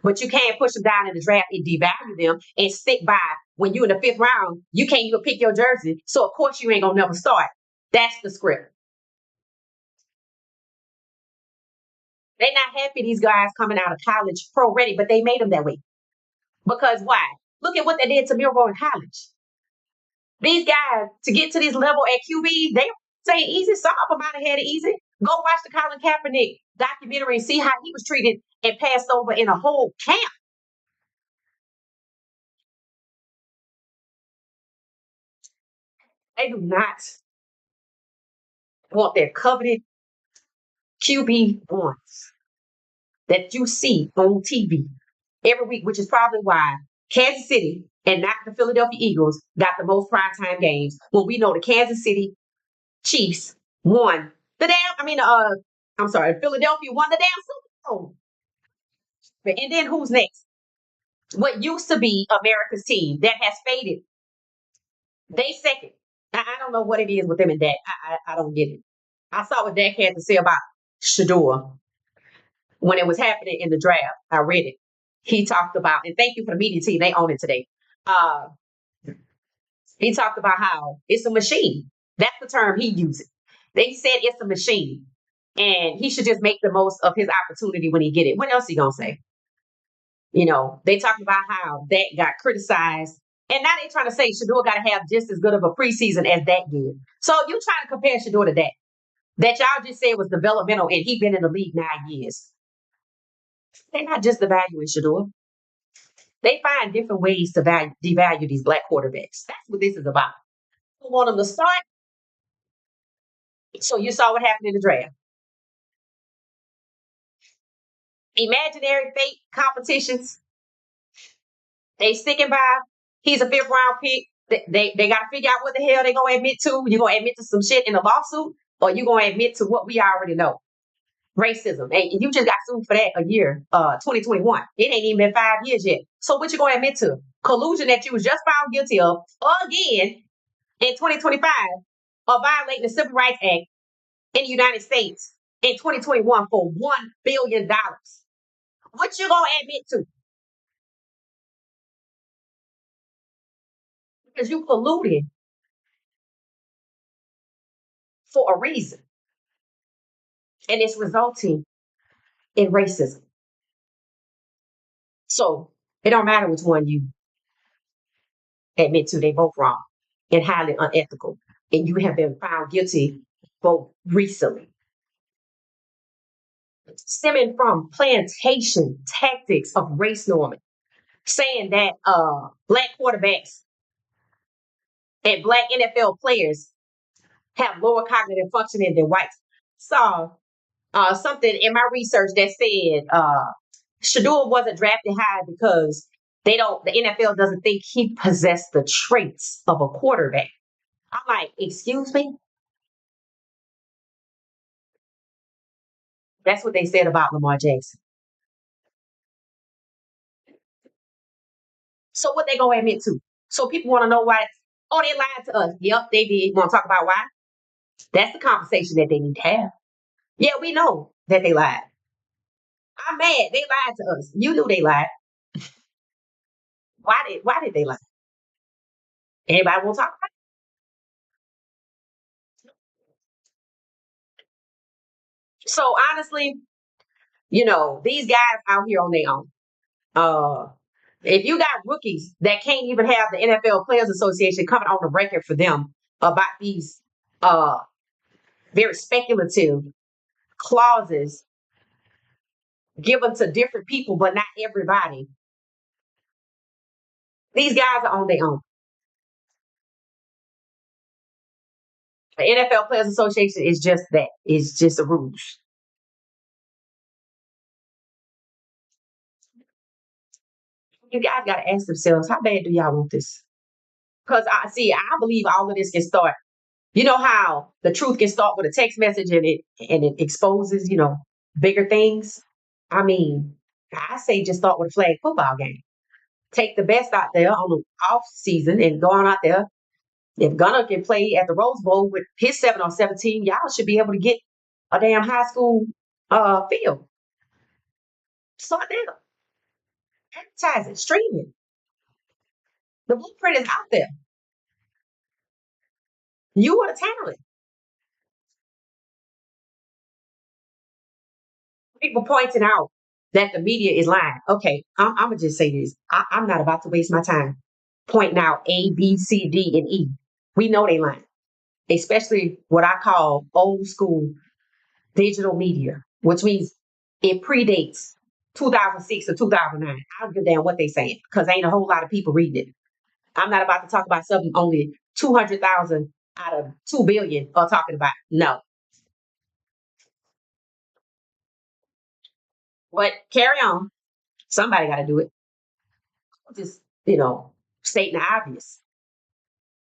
But you can't push them down in the draft and devalue them and stick by when you in the fifth round, you can't even pick your jersey. So of course you ain't gonna never start. That's the script. They're not happy these guys coming out of college pro ready, but they made them that way. Because why? Look at what they did to Milroe in college. These guys, to get to this level at QB, they say easy, some of them might have had it easy. Go watch the Colin Kaepernick documentary and see how he was treated and passed over in a whole camp. They do not want their coveted QB1s that you see on TV every week, which is probably why Kansas City and not the Philadelphia Eagles got the most primetime games when we know the Kansas City Chiefs won the damn, I'm sorry, Philadelphia won the damn Super Bowl. And then who's next? What used to be America's team that has faded. They second. I don't know what it is with them and Dak. I don't get it. I saw what Dak had to say about Shedeur when it was happening in the draft. I read it. He talked about, and thank you for the media team, they own it today. He talked about how it's a machine. That's the term he uses. They said it's a machine. And he should just make the most of his opportunity when he get it. What else he gonna say? They talked about how that got criticized. And now they trying to say Shedeur got to have just as good of a preseason as that did. So you trying to compare Shedeur to that y'all just said was developmental and he been in the league 9 years. They're not just devaluing Shedeur. They find different ways to devalue these black quarterbacks. That's what this is about. You want them to start. So you saw what happened in the draft. Imaginary fake competitions. They sticking by. He's a fifth round pick. They got to figure out what the hell they gonna admit to. You gonna admit to some shit in a lawsuit, or you gonna admit to what we already know? Racism. And you just got sued for that a year, 2021. It ain't even been 5 years yet. So what you gonna admit to? Collusion that you was just found guilty of again in 2025 of violating the Civil Rights Act in the United States in 2021 for $1 billion. What you gonna admit to? Because you colluded for a reason. And it's resulting in racism. So it don't matter which one you admit to, they both wrong and highly unethical. And you have been found guilty both recently. Stemming from plantation tactics of race norming, saying that black quarterbacks and black NFL players have lower cognitive functioning than whites. Saw something in my research that said Shedeur wasn't drafted high because The NFL doesn't think he possessed the traits of a quarterback. I'm like, excuse me? That's what they said about Lamar Jackson. So what they gonna admit to? So people want to know why. Oh, they lied to us. Yep, they did. Want to talk about why? That's the conversation that they need to have. Yeah, we know that they lied. I'm mad. They lied to us. You knew they lied. Why did they lie? Anybody want to talk about it? So honestly, these guys out here on their own. Uh, if you got rookies that can't even have the NFL Players Association coming on the record for them about these uh very speculative clauses given to different people, but not everybody. These guys are on their own. The NFL Players Association is just that. It's just a rouge. You guys got to ask themselves, how bad do y'all want this? Because I believe all of this can start. You know how the truth can start with a text message and it exposes, bigger things. I mean, I say just start with a flag football game. Take the best out there on the off season and go on out there. If Gunner can play at the Rose Bowl with his 7-on-17, y'all should be able to get a damn high school field. Start there. Advertise it, stream it. The blueprint is out there. You are the talent. People pointing out that the media is lying. Okay, I'm gonna just say this. I'm not about to waste my time pointing out A, B, C, D, and E. We know they lying, especially what I call old school digital media, which means it predates 2006 or 2009. I don't give a damn what they saying because ain't a whole lot of people reading it. I'm not about to talk about something only 200,000 out of 2 billion are talking about. No, but carry on. Somebody got to do it. Just stating the obvious.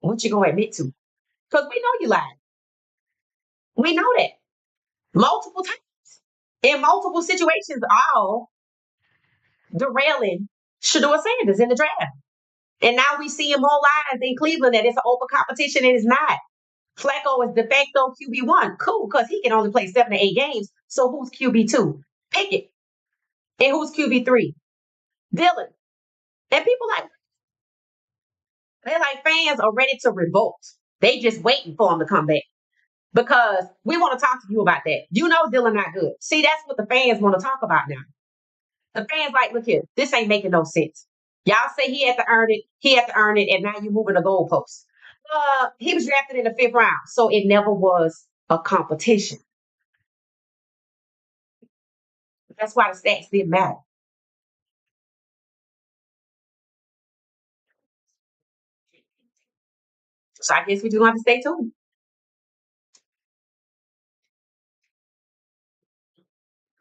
What you gonna admit to? Because we know you lied. We know that multiple times in multiple situations, all derailing Shedeur Sanders in the draft. And now we see more lies in Cleveland that it's an open competition and it's not. Flacco is de facto QB1. Cool, because he can only play 7 to 8 games. So who's QB2? Pick it. And who's QB3? Dylan. And people they're like fans are ready to revolt. They just waiting for him to come back. Because we want to talk to you about that. You know Dylan not good. See, that's what the fans want to talk about now. The fans like, look here, this ain't making no sense. Y'all say he had to earn it, and now you're moving the goalposts. He was drafted in the 5th round, so it never was a competition. That's why the stats didn't matter. So I guess we do have to stay tuned.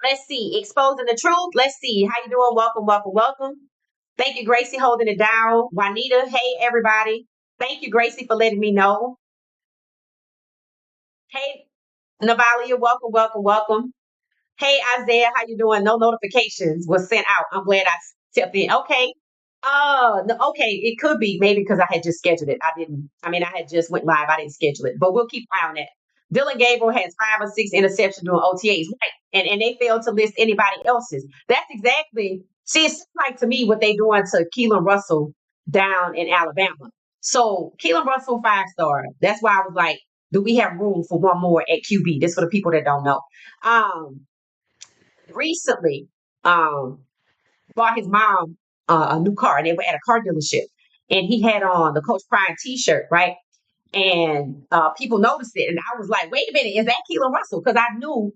Let's see, exposing the truth. Let's see, how you doing? Welcome, welcome, welcome. Thank you, Gracie, holding it down. Juanita, hey everybody. Thank you, Gracie, for letting me know. Hey, Navalia, welcome, welcome, welcome. Hey, Isaiah, how you doing? No notifications was sent out. I'm glad I stepped in. Okay. No, okay. It could be maybe because I had just scheduled it. I had just went live. I didn't schedule it, but we'll keep an eye on that. Dylan Gabriel has 5 or 6 interceptions during OTAs. Right. And they failed to list anybody else's. That's exactly, see, it's like to me what they doing to Keelan Russell down in Alabama. So Keelan Russell, 5-star. That's why I was like, do we have room for one more at QB? This for the people that don't know. Um, Recently bought his mom a new car and they were at a car dealership and he had on the Coach Prime t-shirt, right? And people noticed it and I was like, wait a minute, is that Keelan Russell? Because I knew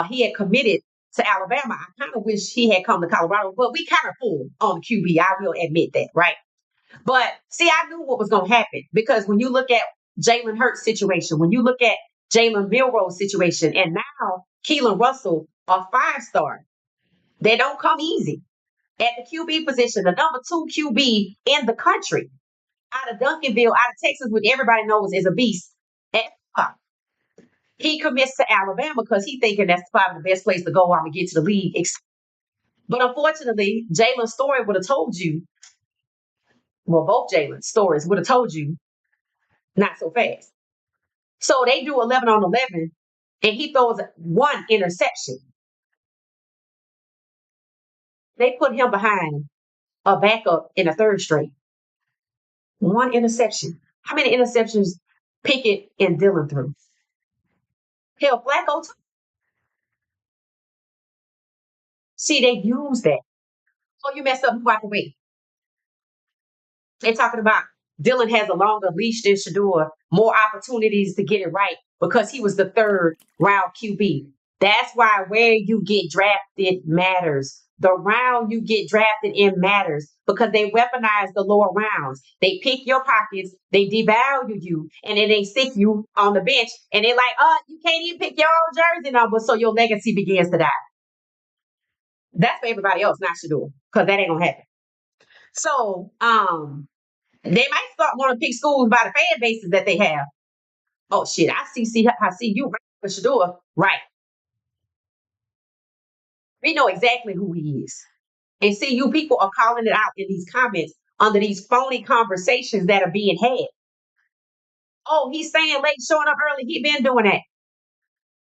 he had committed to Alabama. I kind of wish he had come to Colorado, but we kind of fooled on QB. I will admit that, right? But see, I knew what was going to happen because when you look at Jalen Hurts' situation, when you look at Jalen Milroe's situation, and now Keelan Russell, a 5-star, they don't come easy. at the QB position, the number two QB in the country, out of Duncanville, out of Texas, which everybody knows is a beast. He commits to Alabama because he thinking that's probably the best place to go. I'm gonna get to the league. But unfortunately, Jalen's story would have told you. Well, both Jalen's stories would have told you not so fast. So they do 11 on 11, and he throws one interception. They put him behind a backup in a third string. One interception. How many interceptions Pickett and Dillon threw? Hell, Flacco too. See, they use that. Oh, you messed up, walk away. They're talking about Dylan has a longer leash than Shedeur, more opportunities to get it right because he was the third round QB. That's why where you get drafted matters. The round you get drafted in matters because they weaponize the lower rounds. They pick your pockets, they devalue you, and then they stick you on the bench. And they're like, you can't even pick your own jersey number, so your legacy begins to die. That's for everybody else, not Shedeur, because that ain't gonna happen. So, they might start want to pick schools by the fan bases that they have. Oh shit, I see you right for Shedeur. Right. We know exactly who he is. And see, you people are calling it out in these comments under these phony conversations that are being had. Oh, he's staying late, showing up early. He been doing that.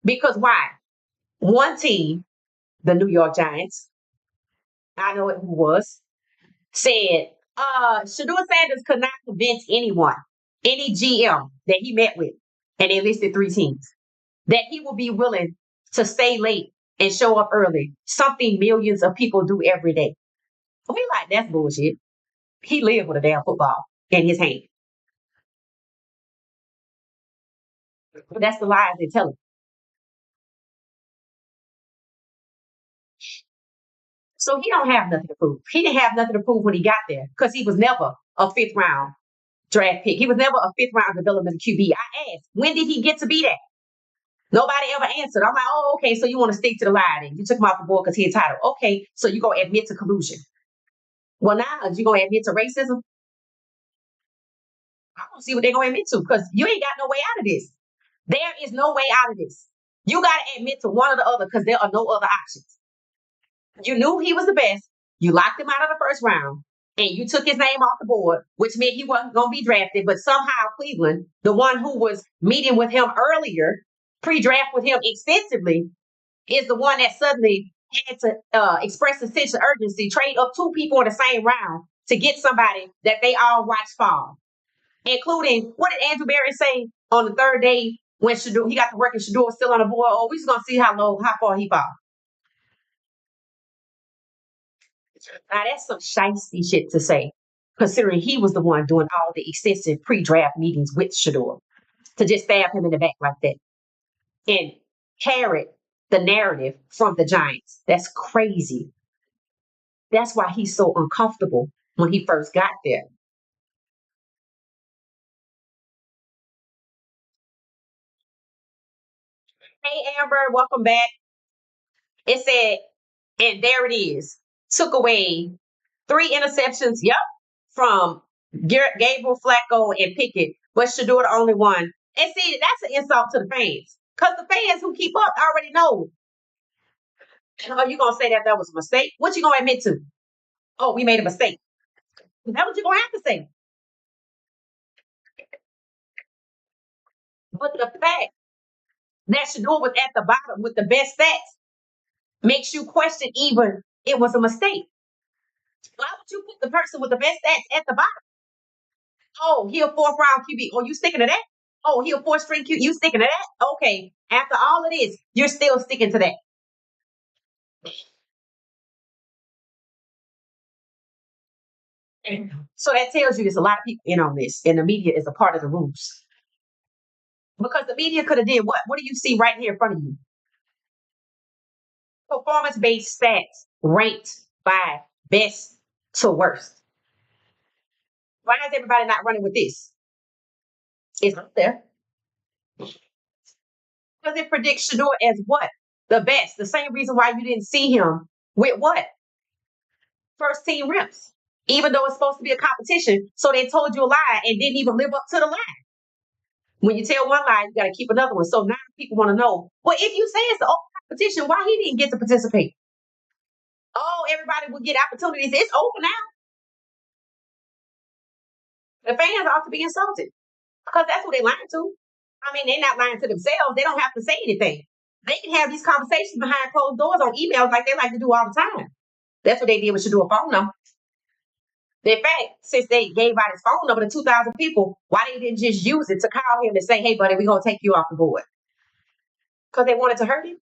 Because why? One team, the New York Giants, I know it who was, said, Shedeur Sanders could not convince anyone, any GM that he met with, and they listed three teams, that he will be willing to stay late and show up early, something millions of people do every day. We like, that's bullshit. He lived with a damn football in his hand. That's the lies they're telling. So he don't have nothing to prove. He didn't have nothing to prove when he got there because he was never a fifth round draft pick. He was never a fifth round development QB. I asked, when did he get to be that? Nobody ever answered. I'm like, oh, okay, so you want to stick to the lie then. You took him off the board because he entitled. Okay, so you go admit to collusion. Well, now you gonna admit to racism? I don't see what they're gonna admit to because you ain't got no way out of this. There is no way out of this. You gotta admit to one or the other because there are no other options. You knew he was the best. You locked him out of the first round, and you took his name off the board, which meant he wasn't gonna be drafted. But somehow Cleveland, the one who was meeting with him earlier, pre-draft with him extensively, is the one that suddenly had to express a sense of urgency, trade up two people in the same round to get somebody that they all watched fall, including what did Andrew Berry say on the third day when Shedeur, he got to work and Shedeur was still on the board? Oh, we just gonna see how far he fall. Now that's some shiesty shit to say, considering he was the one doing all the extensive pre-draft meetings with Shedeur to just stab him in the back like that and carry the narrative from the Giants. That's crazy. That's why he's so uncomfortable when he first got there. Hey, Amber, welcome back. It said, and there it is. Took away three interceptions, yep, from Gabriel Flacco and Pickett, but Shedeur the only one. And see, that's an insult to the fans. Because the fans who keep up already know. Oh, you gonna say that was a mistake? What you gonna admit to? Oh, we made a mistake. That's what you gonna have to say. But the fact that Shedeur was at the bottom with the best stats makes you question even it was a mistake. Why would you put the person with the best stats at the bottom? Oh, he a fourth round QB. Oh, you sticking to that? Oh, he a fourth string QB. You sticking to that? Okay. After all of this, you're still sticking to that. And so that tells you there's a lot of people in on this, and the media is a part of the rules. Because the media could have did what? What do you see right here in front of you? Performance-based stats ranked by best to worst. Why is everybody not running with this? It's up there. Because it predicts Shedeur as what? The best. The same reason why you didn't see him with what? first team reps, even though it's supposed to be a competition. So they told you a lie and didn't even live up to the lie. When you tell one lie, you got to keep another one. So now people want to know, well, if you say it's an open competition, why he didn't get to participate? Oh, everybody will get opportunities. It's open now. The fans ought to be insulted because that's what they lying to. I mean, they're not lying to themselves. They don't have to say anything. They can have these conversations behind closed doors on emails like they like to do all the time. That's what they did with Shedeur phone number. In fact, since they gave out his phone number to 2,000 people, why they didn't just use it to call him and say, hey, buddy, we're going to take you off the board? Because they wanted to hurt him?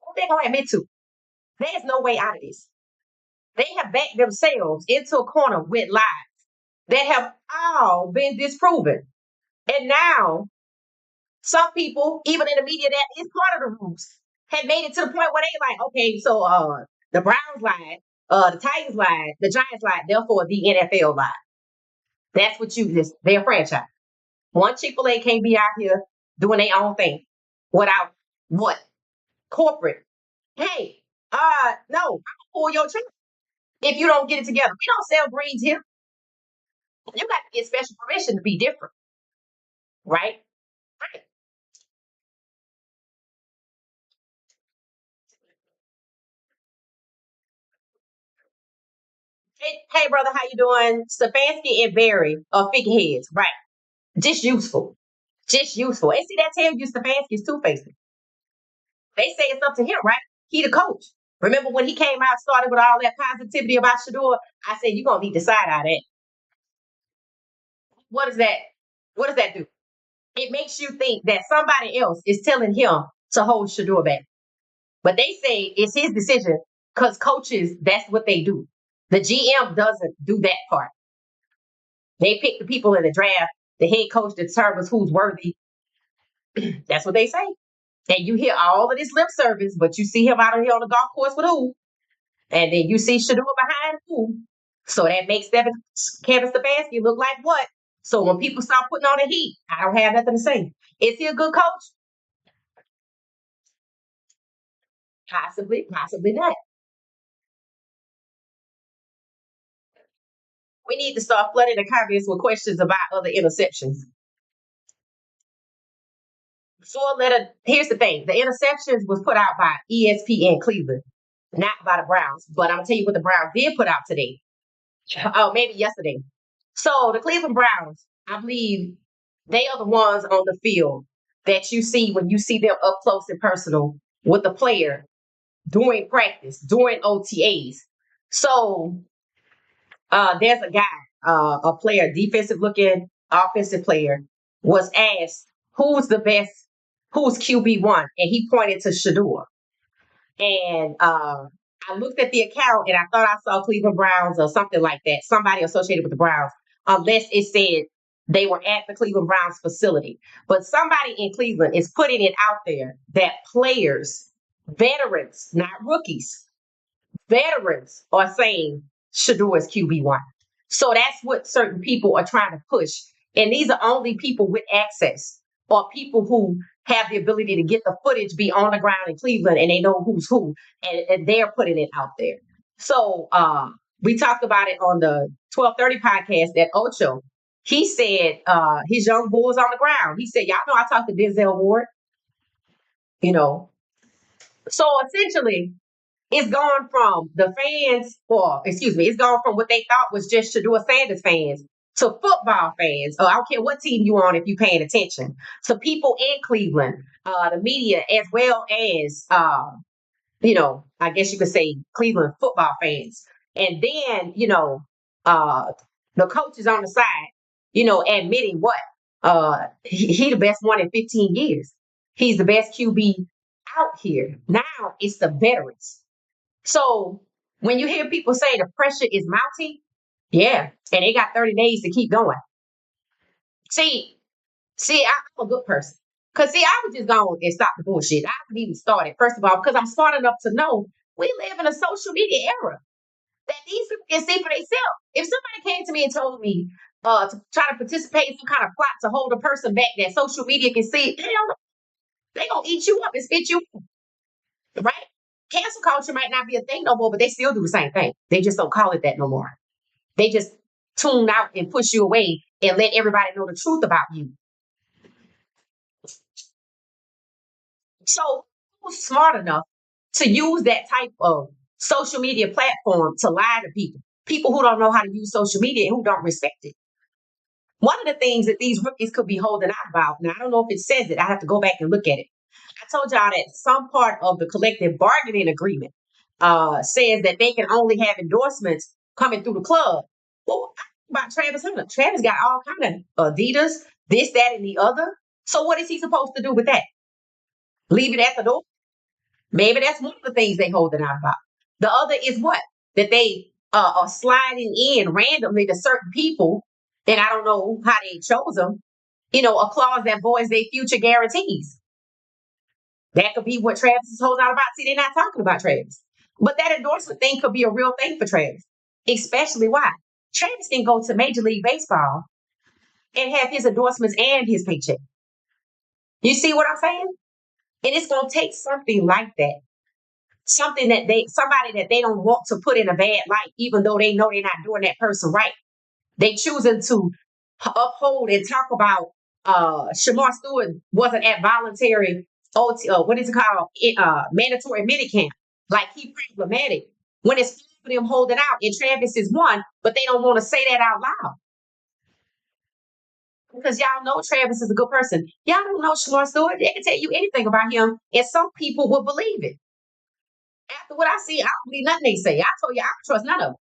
What they going to admit to? There's no way out of this. They have backed themselves into a corner with lies that have all been disproven. And now, some people, even in the media that is part of the rules, have made it to the point where they like, okay, so the Browns lied, the Titans lied, the Giants lied, therefore the NFL lied. That's what their franchise. One Chick-fil-A can't be out here doing their own thing without what? Corporate. Hey, no, I'm gonna pull your trigger if you don't get it together. We don't sell greens here. You got to get special permission to be different, right? Right. Hey, brother, how you doing? Stefanski and Barry are figureheads, right? Just useful. Just useful. And see, that tells you Stefanski is two-faced. They say it's up to him, right? He the coach. Remember when he came out, started with all that positivity about Shedeur? I said, you're going to need to side out that. What does that? What does that do? It makes you think that somebody else is telling him to hold Shedeur back. But they say it's his decision because coaches, that's what they do. The GM doesn't do that part. They pick the people in the draft. The head coach determines who's worthy. That's what they say. And you hear all of this lip service, but you see him out here on the golf course with who? And then you see Shedeur behind who? So that makes Kevin Stefanski look like what? So when people start putting on the heat, I don't have nothing to say. Is he a good coach? Possibly, possibly not. We need to start flooding the comments with questions about other interceptions. Here's the thing: the interceptions was put out by ESPN Cleveland, not by the Browns. But I'm gonna tell you what the Browns did put out today. Oh, maybe yesterday. So the Cleveland Browns, I believe they are the ones on the field that you see when you see them up close and personal with the player during practice, during OTAs. So there's a guy, a player, defensive looking offensive player, was asked who's QB1, and he pointed to Shedeur. And I looked at the account and I thought I saw Cleveland Browns or something like that, somebody associated with the Browns, unless it said they were at the Cleveland Browns facility. But somebody in Cleveland is putting it out there that players, veterans, not rookies, veterans are saying Shedeur is QB1. So that's what certain people are trying to push. And these are only people with access or people who have the ability to get the footage, be on the ground in Cleveland, and they know who's who, and they're putting it out there. So we talked about it on the 1230 podcast that Ocho. He said his young bulls on the ground. He said, y'all know I talked to Denzel Ward, you know. So essentially, it's gone from the fans, or excuse me, it's gone from what they thought was just Shedeur Sanders fans to football fans. I don't care what team you on if you're paying attention. To people in Cleveland, the media, as well as I guess you could say Cleveland football fans. And then, the coaches on the side, admitting what? He the best one in 15 years. He's the best QB out here. Now it's the veterans. So when you hear people say the pressure is mounting, yeah, and they got 30 days to keep going. See, I'm a good person. Cause see, I would just go and stop the bullshit. I would even start it, first of all, because I'm smart enough to know we live in a social media era that these people can see for themselves. If somebody came to me and told me to try to participate in some kind of plot to hold a person back that social media can see, hell no, they gonna eat you up and spit you, right? Cancel culture might not be a thing no more, but they still do the same thing. They just don't call it that no more. They just tune out and push you away and let everybody know the truth about you. So who's smart enough to use that type of social media platform to lie to people? People who don't know how to use social media and who don't respect it. One of the things that these rookies could be holding out about, now I don't know if it says it, I have to go back and look at it. I told y'all that some part of the collective bargaining agreement says that they can only have endorsements coming through the club. Well, about Travis Hunter. Travis got all kind of Adidas, this, that, and the other. So what is he supposed to do with that? Leave it at the door? Maybe that's one of the things they holding out about. The other is what? That they are sliding in randomly to certain people, and I don't know how they chose them, a clause that voids their future guarantees. That could be what Travis is holding out about. See, they're not talking about Travis. But that endorsement thing could be a real thing for Travis. Especially why? Travis can go to Major League Baseball and have his endorsements and his paycheck. You see what I'm saying? And it's going to take something like that. Somebody that they don't want to put in a bad light, even though they know they're not doing that person right. They choosing to uphold and talk about Shamar Stewart wasn't at voluntary what is it called? Mandatory minicamp. Like he problematic. When it's for them holding out and Travis is one, but they don't want to say that out loud. Because y'all know Travis is a good person. Y'all don't know Shamar Stewart. They can tell you anything about him, and some people will believe it. After what I see, I don't believe nothing they say. I told you I don't trust none of them.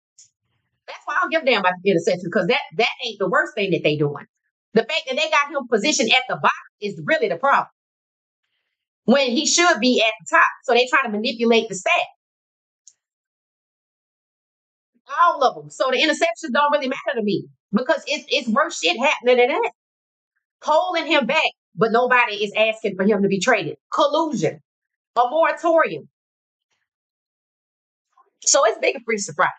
That's why I don't give a damn about the interception, because that ain't the worst thing that they doing. The fact that they got him positioned at the bottom is really the problem. When he should be at the top. So they try to manipulate the stat. All of them. So the interceptions don't really matter to me because it's worse shit happening than that. Holding him back, but nobody is asking for him to be traded. Collusion, a moratorium. So it's big a free surprise.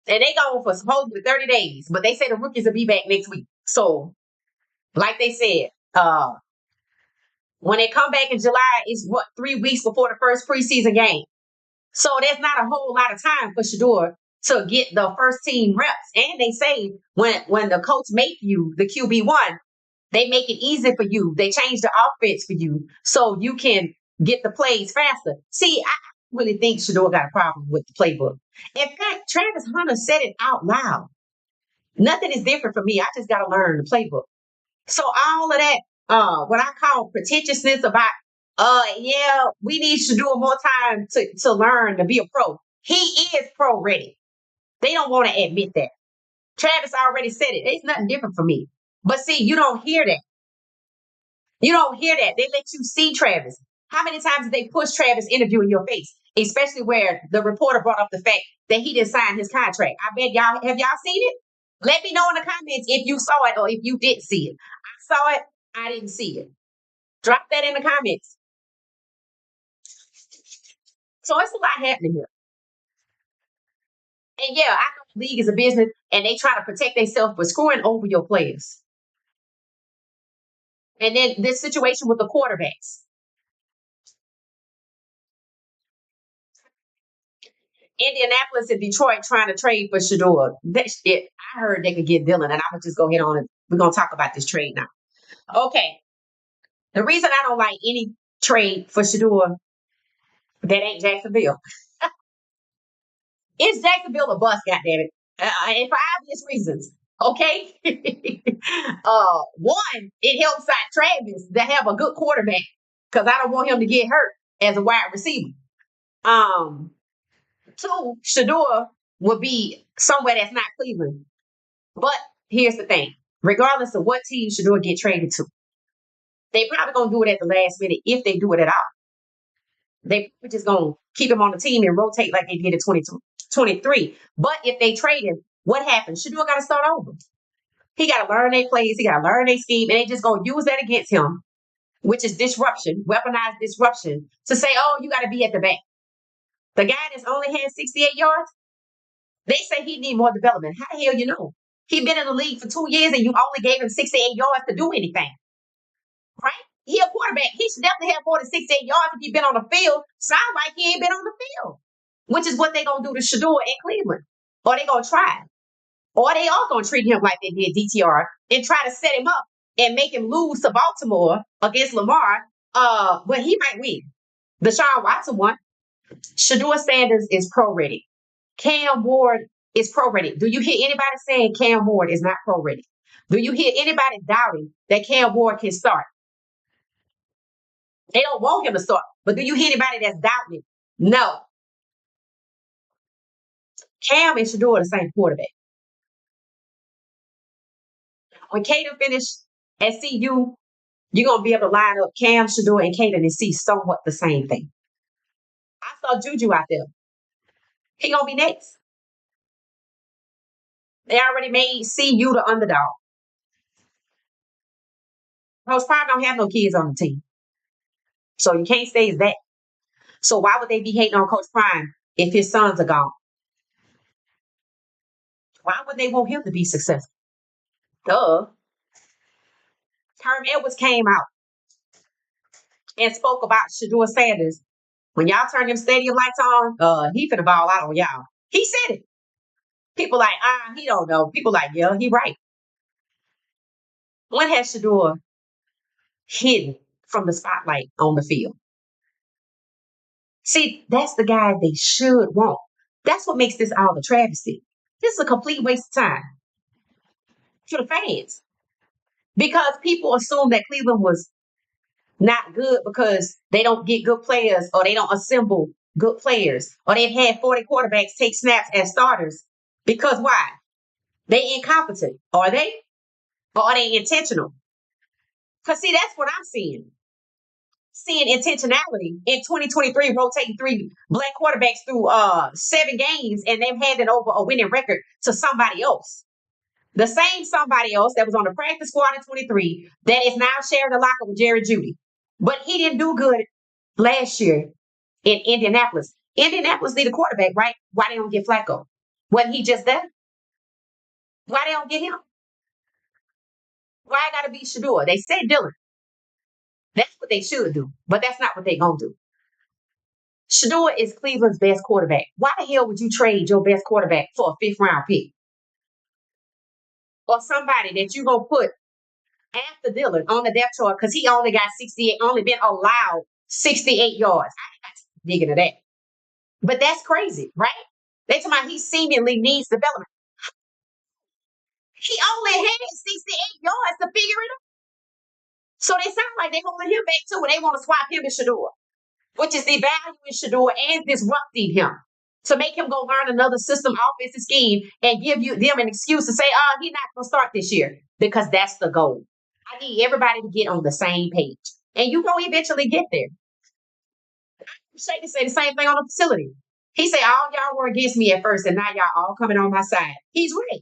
And they going for supposedly 30 days, but they say the rookies will be back next week. So, like they said, when they come back in July, it's 3 weeks before the first preseason game. So there's not a whole lot of time for Shedeur to get the first team reps. And they say when the coach make you the QB1, they make it easy for you. They change the offense for you so you can get the plays faster. See, I really think Shedeur got a problem with the playbook. In fact, Travis Hunter said it out loud. Nothing is different for me. I just got to learn the playbook. So all of that, what I call pretentiousness about, yeah, we need Shedeur more time to learn to be a pro. He is pro ready. They don't want to admit that. Travis already said it. It's nothing different for me. But see, you don't hear that. You don't hear that. They let you see Travis. How many times did they push Travis interview in your face? Especially where the reporter brought up the fact that he didn't sign his contract. I bet y'all, have y'all seen it? Let me know in the comments if you saw it or if you didn't see it. I saw it. I didn't see it. Drop that in the comments. So it's a lot happening here. And yeah, I know the league is a business and they try to protect themselves by screwing over your players. And then this situation with the quarterbacks. Indianapolis and Detroit trying to trade for Shedeur. That shit, I heard they could get Dylan, and I'm gonna just go ahead on and we're gonna talk about this trade now. Okay. The reason I don't like any trade for Shedeur that ain't Jacksonville. It's Jacksonville a bust, goddammit. And for obvious reasons. Okay. One, it helps out Travis to have a good quarterback because I don't want him to get hurt as a wide receiver. Two, Shedeur would be somewhere that's not Cleveland. But here's the thing. Regardless of what team Shedeur get traded to, they probably gonna do it at the last minute if they do it at all. They just gonna keep him on the team and rotate like they did in 2023. But if they trade him, what happens? Shedeur gotta start over. He gotta learn their plays, he gotta learn their scheme, and they just gonna use that against him, which is disruption, weaponized disruption, to say, oh, you gotta be at the back. The guy that's only had 68 yards, they say he need more development. How the hell you know? He been in the league for 2 years and you only gave him 68 yards to do anything. Right? He a quarterback. He should definitely have more than 68 yards if he been on the field. Sound like he ain't been on the field, which is what they gonna do to Shedeur in Cleveland, or they gonna try, or they are gonna treat him like they did DTR and try to set him up and make him lose to Baltimore against Lamar. But he might win. Deshaun Watson won. Shedeur Sanders is pro ready. Cam Ward is pro ready. Do you hear anybody saying Cam Ward is not pro ready? Do you hear anybody doubting that Cam Ward can start? They don't want him to start. But do you hear anybody that's doubting it? No. Cam and Shedeur are the same quarterback. When Caden finished at CU, you're going to be able to line up Cam, Shedeur, and Caden and see somewhat the same thing. I saw Juju out there. He going to be next. They already made CU the underdog. Coach Prime don't have no kids on the team. So you can't say it's that. So why would they be hating on Coach Prime if his sons are gone? Why would they want him to be successful? Duh. Herm Edwards came out and spoke about Shedeur Sanders. When y'all turn them stadium lights on, he finna ball out on y'all. He said it. People like, he don't know. People like, yeah, he right. When has Shedeur hidden from the spotlight on the field? See, that's the guy they should want. That's what makes this all a travesty. This is a complete waste of time for the fans because people assume that Cleveland was not good because they don't get good players or they don't assemble good players or they've had 40 quarterbacks take snaps as starters. Because why? They incompetent. Are they? Or are they intentional? Because see, that's what I'm seeing. Seeing intentionality in 2023, rotating three black quarterbacks through 7 games, and they've handed over a winning record to somebody else. The same somebody else that was on the practice squad in 23 that is now sharing the locker with Jerry Jeudy. But he didn't do good last year in Indianapolis. Indianapolis need a quarterback, right? Why they don't get Flacco? Wasn't he just there? Why they don't get him? Why I gotta be Shedeur? They said Dylan. That's what they should do, but that's not what they gonna do. Shedeur is Cleveland's best quarterback. Why the hell would you trade your best quarterback for a 5th-round pick? Or somebody that you gonna put after Dylan on the depth chart because he only got 68, only been allowed 68 yards. I digging to that. But that's crazy, right? They talking about he seemingly needs development. He only had 68 yards to figure it out. So they sound like they're holding him back too, and they want to swap him and Shedeur, which is devaluing Shedeur and disrupting him to make him go learn another system, offensive scheme, and give them an excuse to say, he's not going to start this year because that's the goal. I need everybody to get on the same page, and you're going to eventually get there. Shady say the same thing on the facility. He said, all y'all were against me at first, and now y'all all coming on my side. He's right.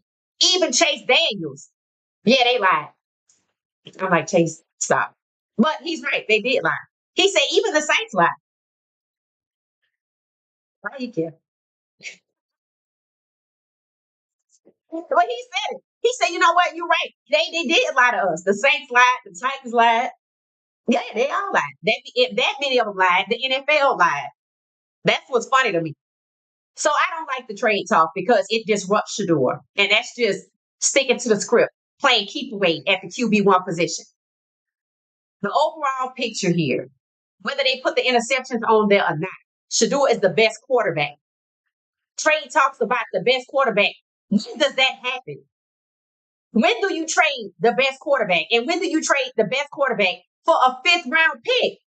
Even Chase Daniels. Yeah, they lied. I'm like, Chase, stop. But he's right. They did lie. He said, even the Saints lied. Why do you care? But he said it. He said, you know what? You're right. They did lie to us. The Saints lied. The Titans lied. Yeah, they all lied. If that many of them lied, the NFL lied. That's what's funny to me. So I don't like the trade talk because it disrupts Shedeur. And that's just sticking to the script, playing keep away at the QB1 position. The overall picture here, whether they put the interceptions on there or not, Shedeur is the best quarterback. Trade talks about the best quarterback. When does that happen? When do you trade the best quarterback? And when do you trade the best quarterback for a 5th-round pick?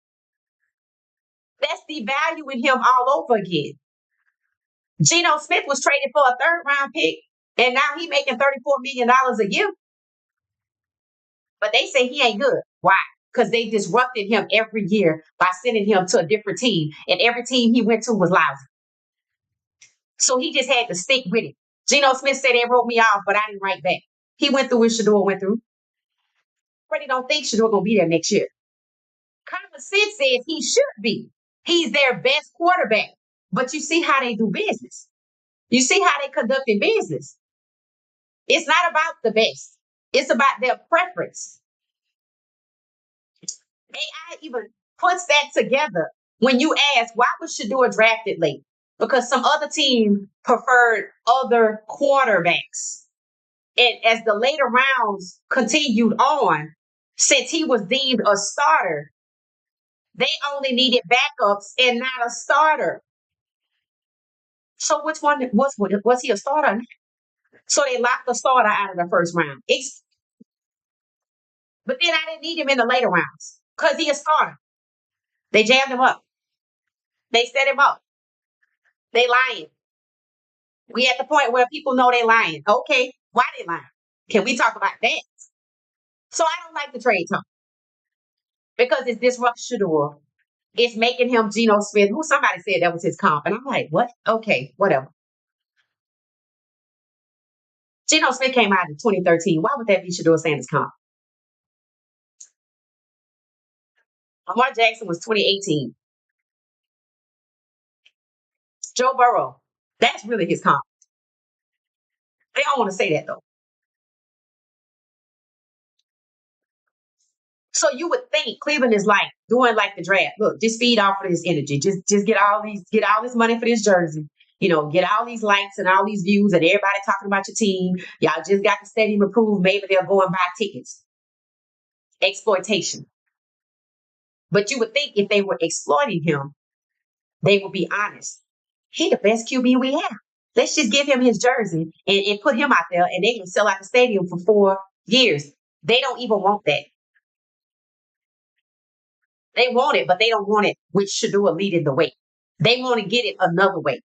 That's devaluing him all over again. Geno Smith was traded for a 3rd-round pick, and now he's making $34 million a year. But they say he ain't good. Why? Because they disrupted him every year by sending him to a different team, and every team he went to was lousy. So he just had to stick with it. Geno Smith said they wrote me off, but I didn't write back. He went through what Shedeur went through. I already don't think Shedeur going to be there next year. Common sense says he should be. He's their best quarterback. But you see how they do business. You see how they conducting business. It's not about the best. It's about their preference. AI even puts that together when you ask, why was Shedeur drafted late? Because some other team preferred other quarterbacks. And as the later rounds continued on, since he was deemed a starter, they only needed backups and not a starter. So which one was he a starter? So they locked the starter out of the first round. But then I didn't need him in the later rounds because he a starter. They jammed him up. They set him up. They lying. We at the point where people know they lying. Okay, why they lying? Can we talk about that? So I don't like the trade talk because it's disrupts Shedeur. It's making him Geno Smith, who somebody said that was his comp. And I'm like, what? Okay, whatever. Geno Smith came out in 2013. Why would that be Shedeur Sanders' comp? Lamar Jackson was 2018. Joe Burrow. That's really his comp. They don't want to say that though. So you would think Cleveland is like doing like the draft. Look, just feed off of this energy. Just get all this money for this jersey. You know, get all these likes and all these views and everybody talking about your team. Y'all just got the stadium approved. Maybe they'll go and buy tickets. Exploitation. But you would think if they were exploiting him, they would be honest. He the best QB we have. Let's just give him his jersey and put him out there and they can sell out the stadium for 4 years. They don't even want that. They want it, but they don't want it with Shedeur leading the way. They want to get it another way.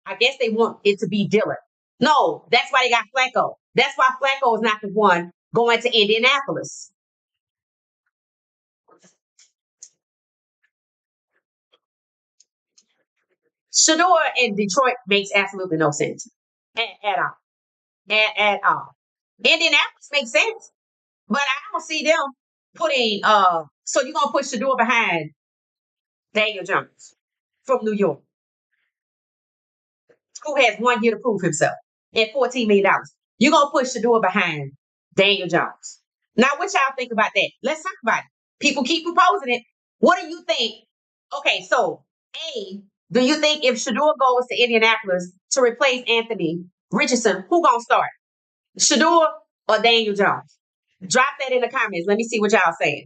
I guess they want it to be Dillard. No, that's why they got Flacco. That's why Flacco is not the one going to Indianapolis. Shedeur in Detroit makes absolutely no sense at all. At all. Indianapolis makes sense, but I don't see them putting. So you're gonna put Shedeur behind Daniel Jones from New York, who has 1 year to prove himself and $14 million. You're gonna push Shedeur behind Daniel Jones. Now, what y'all think about that? Let's talk about it. People keep proposing it. What do you think? Okay, so A, do you think if Shedeur goes to Indianapolis to replace Anthony Richardson, who gonna start? Shedeur or Daniel Jones? Drop that in the comments. Let me see what y'all saying.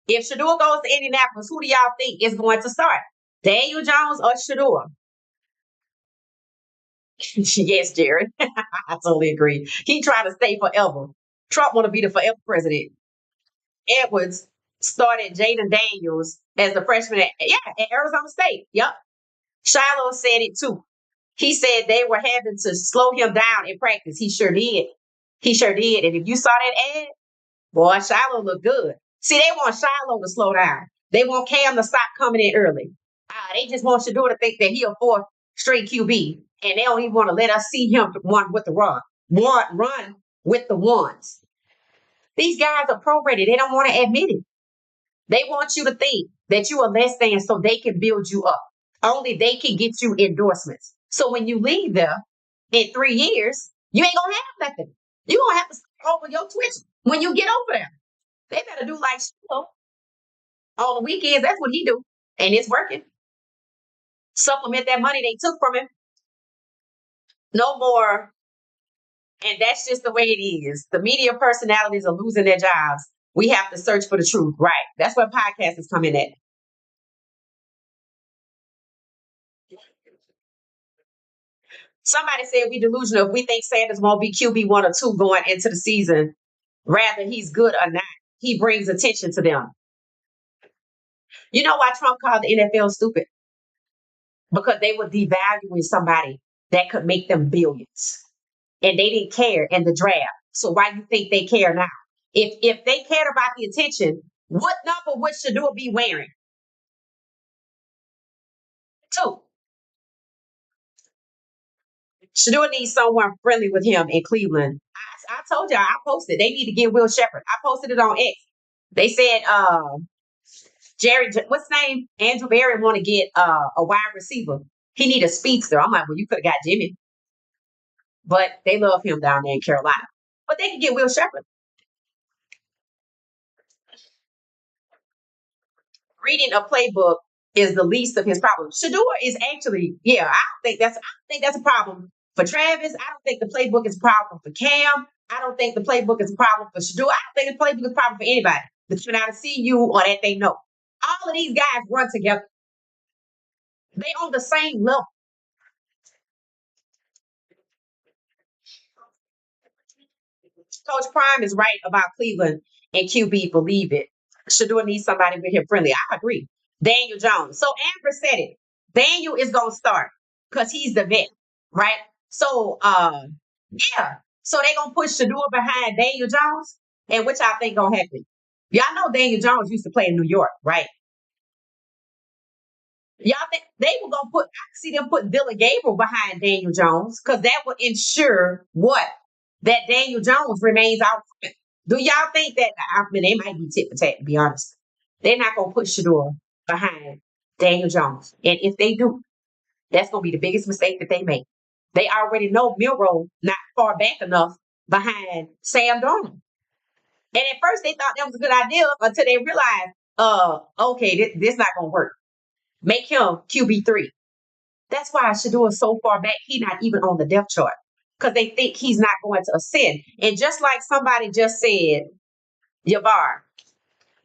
If Shedeur goes to Indianapolis, who do y'all think is going to start? Daniel Jones or Shedeur? Yes, Jared. I totally agree. He tried to stay forever. Trump want to be the forever president. Edwards started Jaden Daniels as the freshman at Arizona State. Yep. Shiloh said it too. He said they were having to slow him down in practice. He sure did. He sure did. And if you saw that ad, boy, Shiloh looked good. See, they want Shiloh to slow down. They want Cam to stop coming in early. They just want Shedeur to think that he a fourth straight QB, and they don't even want to let us see him one with the run with the ones. These guys are pro ready. They don't want to admit it. They want you to think that you are less than so they can build you up. Only they can get you endorsements. So when you leave there in 3 years, you ain't gonna have nothing. You're gonna have to start over your Twitch when you get over there. They better do like Shiloh on the weekends. That's what he do, and it's working. Supplement that money they took from him. No more. And that's just the way it is. The media personalities are losing their jobs. We have to search for the truth. Right. That's where podcasts is coming at. Somebody said we delusional if we think Sanders won't be QB one or two going into the season. Rather, he's good or not. He brings attention to them. You know why Trump called the NFL stupid? Because they were devaluing somebody that could make them billions. And they didn't care in the draft. So why do you think they care now? If they cared about the attention, what number would Shedeur be wearing? Two. Shedeur needs someone friendly with him in Cleveland. I told y'all, I posted. They need to get Will Shepherd. I posted it on X. They said Jerry, what's his name? Andrew Berry want to get a wide receiver. He need a speedster. I'm like, well, you could have got Jimmy, but they love him down there in Carolina. But they can get Will Shepherd. Reading a playbook is the least of his problems. Shador is actually, yeah, I don't think that's a problem for Travis. I don't think the playbook is a problem for Cam. I don't think the playbook is a problem for Shador. I don't think the playbook is a problem for anybody that's been out to see you or that they know. All of these guys run together. They on the same level. Coach Prime is right about Cleveland and QB believe it. Shador needs somebody with him friendly. I agree. Daniel Jones. So Amber said it. Daniel is gonna start because he's the vet, right? So yeah. So they gonna push Shador behind Daniel Jones. And which I think gonna happen. Y'all know Daniel Jones used to play in New York, right? Y'all think they were gonna put I see them put Dylan Gabriel behind Daniel Jones because that would ensure what? That Daniel Jones remains out. Do y'all think that I mean they might be tit for tat, to be honest. They're not gonna put Shador behind Daniel Jones. And if they do, that's gonna be the biggest mistake that they make. They already know Milrow not far back enough behind Sam Darnold. And at first they thought that was a good idea until they realized, okay, this not gonna work. Make him QB3. That's why Shador is so far back, he's not even on the depth chart. Because they think he's not going to ascend. And just like somebody just said, Yavar,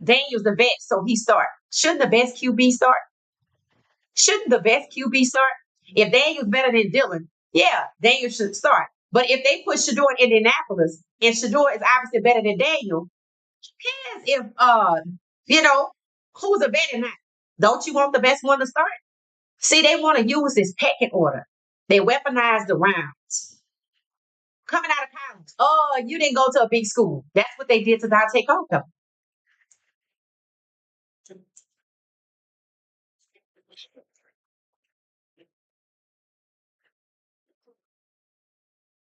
Daniel's the vet, so he start. Shouldn't the best QB start? Shouldn't the best QB start? If Daniel's better than Dylan, yeah, Daniel should start. But if they put Shador in Indianapolis and Shador is obviously better than Daniel, yes, if you know, who's a vet and not? Don't you want the best one to start? See, they want to use this pecking order. They weaponize the rounds. Coming out of college, oh, you didn't go to a big school. That's what they did to Dante Coco.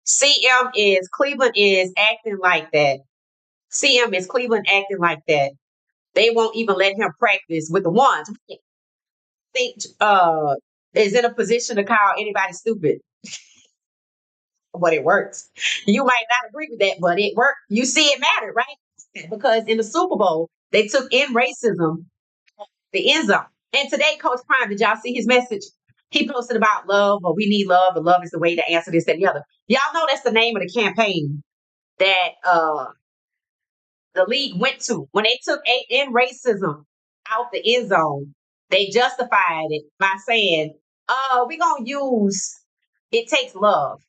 CM is Cleveland is acting like that. CM is Cleveland acting like that. They won't even let him practice with the ones. Think is in a position to call anybody stupid, but it works. You might not agree with that, but it worked. You see, it mattered, right? Because in the Super Bowl, they took in racism the end zone. And today, Coach Prime, did y'all see his message? He posted about love, or we need love, and love is the way to answer this, that, and the other. Y'all know that's the name of the campaign that the league went to. When they took in racism out the end zone, they justified it by saying, we're going to use it takes love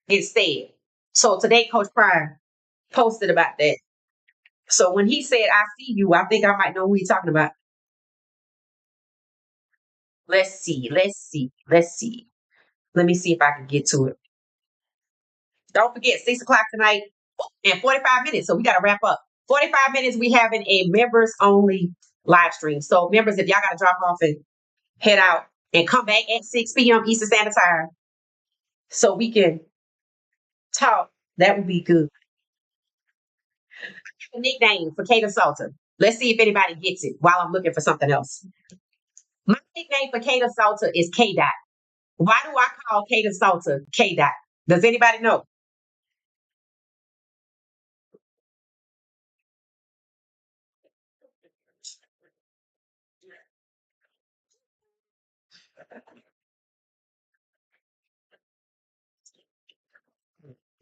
instead. So today, Coach Prime posted about that. So when he said, I see you, I think I might know who he's talking about. Let's see. Let's see. Let's see. Let me see if I can get to it. Don't forget, 6 o'clock tonight and 45 minutes. So we got to wrap up. 45 minutes, we having a members only live stream. So members, if y'all got to drop off and head out and come back at 6 p.m. Eastern Standard Time so we can talk, that would be good. A nickname for Kata Salter. Let's see if anybody gets it while I'm looking for something else. My nickname for Kata Salter is K Dot. Why do I call Kata Salter K Dot? Does anybody know?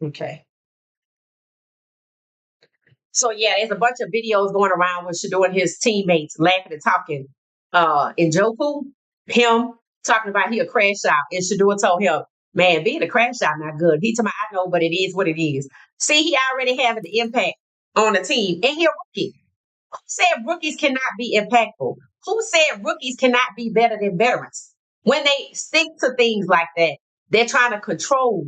Okay. So yeah, there's a bunch of videos going around with Shador and his teammates laughing and talking. In Joku, him talking about he a crash out, and Shador told him, "Man, being a crash out not good." He told me, "I know, but it is what it is." See, he already having the impact on the team, and he a rookie. Who said rookies cannot be impactful? Who said rookies cannot be better than veterans? When they stick to things like that, they're trying to control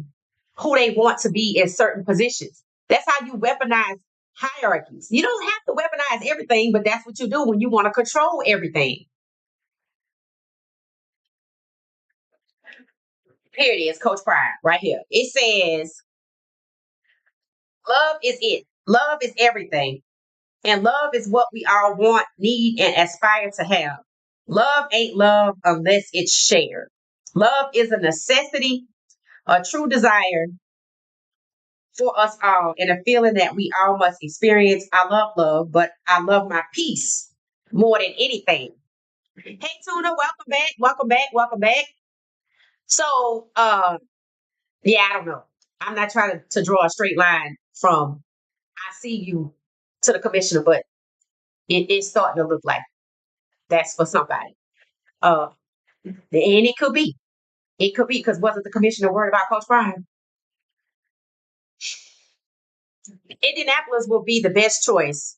who they want to be in certain positions. That's how you weaponize hierarchies. You don't have to weaponize everything, but that's what you do when you want to control everything. Here it is, Coach Pride, right here. It says, love is it. Love is everything. And love is what we all want, need, and aspire to have. Love ain't love unless it's shared. Love is a necessity, a true desire for us all, and a feeling that we all must experience. I love love, but I love my peace. more than anything. Hey Tuna, welcome back, welcome back, welcome back. So yeah, I don't know. I'm not trying to draw a straight line from I see you to the commissioner, but it's starting to look like that's for somebody. Uh and it could be. It could be because wasn't the commissioner worried about Coach Prime? Indianapolis will be the best choice.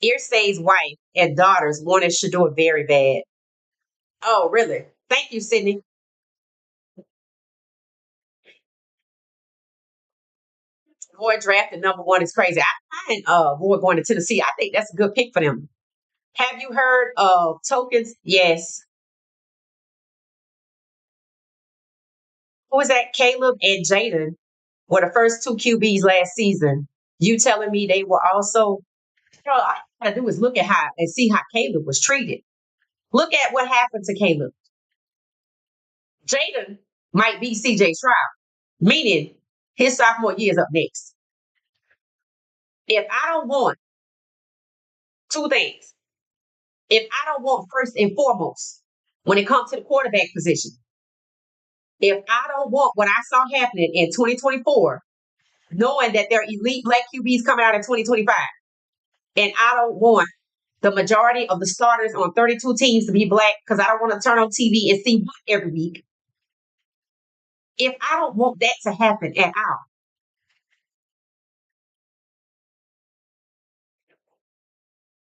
Irsay's wife and daughters wanted Shedeur very bad. Oh, really? Thank you, Sydney. Boy drafted #1 is crazy. I find Boy going to Tennessee. I think that's a good pick for them. Have you heard of tokens? Yes. Who was that? Caleb and Jaden were the first two QBs last season. You telling me they were also? All I gotta do is look at how and see how Caleb was treated. Look at what happened to Caleb. Jaden might be CJ Stroud, meaning his sophomore year is up next. If I don't want two things, if I don't want first and foremost, when it comes to the quarterback position, if I don't want what I saw happening in 2024, knowing that there are elite black QBs coming out in 2025, and I don't want the majority of the starters on 32 teams to be black because I don't want to turn on TV and see one every week. If I don't want that to happen at all,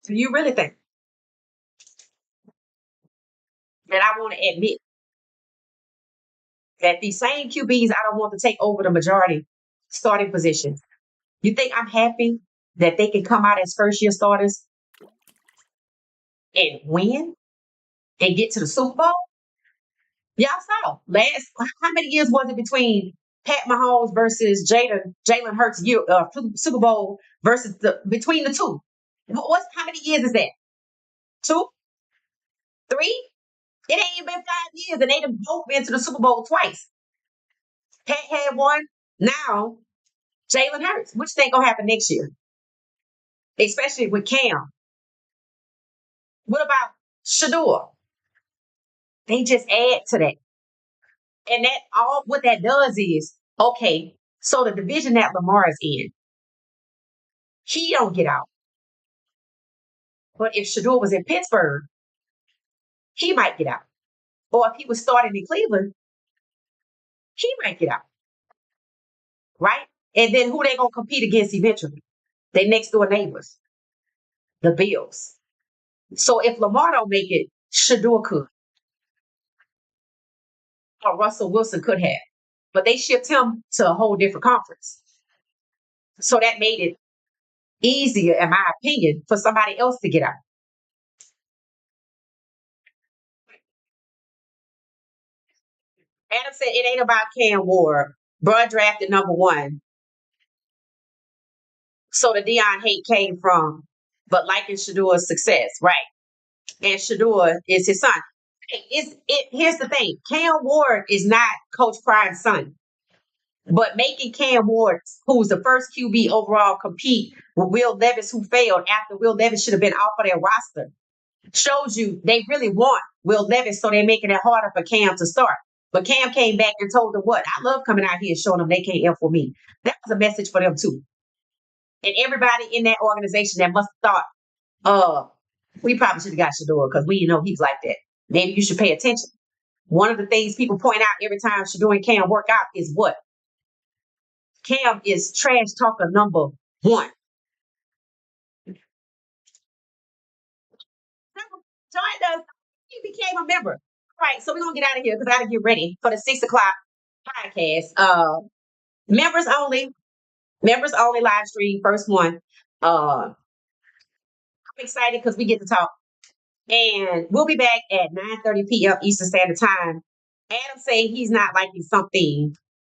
do you really think that I want to admit that these same QBs I don't want to take over the majority starting positions? You think I'm happy that they can come out as first year starters and win and get to the Super Bowl? Y'all saw last how many years was it between Pat Mahomes versus Jalen Hurts year Super Bowl versus the between the two? What's how many years is that? Two, three? It ain't even been 5 years, and they done both been to the Super Bowl twice. Pat had one. Now Jalen Hurts. Which think gonna happen next year, especially with Cam? What about Shedeur? They just add to that, and that all what that does is okay. So the division that Lamar is in, he don't get out. But if Shador was in Pittsburgh, he might get out. Or if he was starting in Cleveland, he might get out, right? And then who they gonna compete against eventually? They next door neighbors, the Bills. So if Lamar don't make it, Shador could, or Russell Wilson could have. But they shipped him to a whole different conference. So that made it easier, in my opinion, for somebody else to get out. Adam said it ain't about Cam Ward. Bruh drafted #1. So the Dion hate came from, but liking Shadeur's success, right? And Shedeur is his son. Here's the thing: Cam Ward is not Coach Prime's son, but making Cam Ward, who's the first QB overall, compete with Will Levis, who failed after Will Levis should have been off of their roster, shows you they really want Will Levis, so they're making it harder for Cam to start. But Cam came back and told them what I love coming out here and showing them they can't F for me. That was a message for them too, and everybody in that organization that must have thought, uh, we probably should have got Shedeur because we didn't know he was like that. Maybe you should pay attention. One of the things people point out every time Shedeur and Cam work out is what? Cam is trash talker #1. Joined us. He became a member. All right, so we're gonna get out of here because I gotta get ready for the 6 o'clock podcast. Members only live stream, first one. I'm excited because we get to talk. And we'll be back at 9:30 p.m. Eastern Standard Time. Adam saying he's not liking something.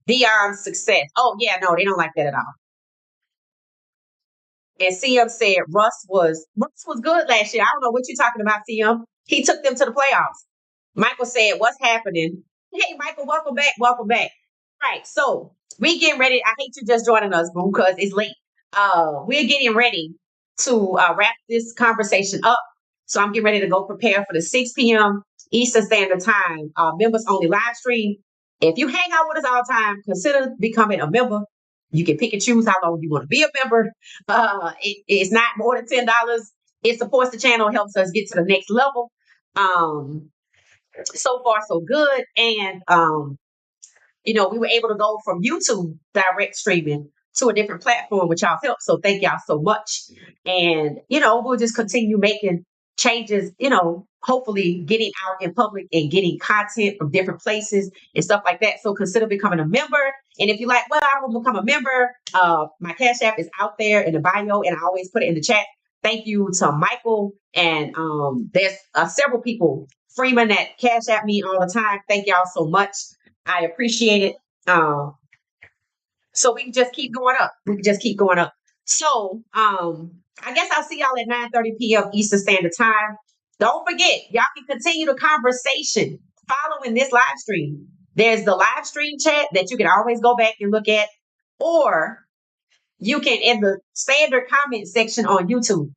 Dion's success. Oh, yeah, no, they don't like that at all. And CM said Russ was good last year. I don't know what you're talking about, CM. He took them to the playoffs. Michael said, what's happening? Hey, Michael, welcome back. Welcome back. Right. So we getting ready. I hate you just joining us, boo, because it's late. We're getting ready to wrap this conversation up. So I'm getting ready to go prepare for the 6 p.m. Eastern Standard Time members only live stream. If you hang out with us all the time, consider becoming a member. You can pick and choose how long you want to be a member. It's not more than $10. It supports the channel, helps us get to the next level. So far, so good. And we were able to go from YouTube direct streaming to a different platform with y'all's help. So thank y'all so much. And, we'll just continue making changes, hopefully getting out in public and getting content from different places and stuff like that. So consider becoming a member. And if you like, well, I want to become a member, my Cash App is out there in the bio and I always put it in the chat. Thank you to Michael. And there's several people, Freeman, that Cash App me all the time. Thank y'all so much. I appreciate it. So we can just keep going up. We can just keep going up. So I guess I'll see y'all at 9:30 p.m. Eastern Standard Time. Don't forget, y'all can continue the conversation following this live stream. There's the live stream chat that you can always go back and look at, or you can in the standard comment section on YouTube.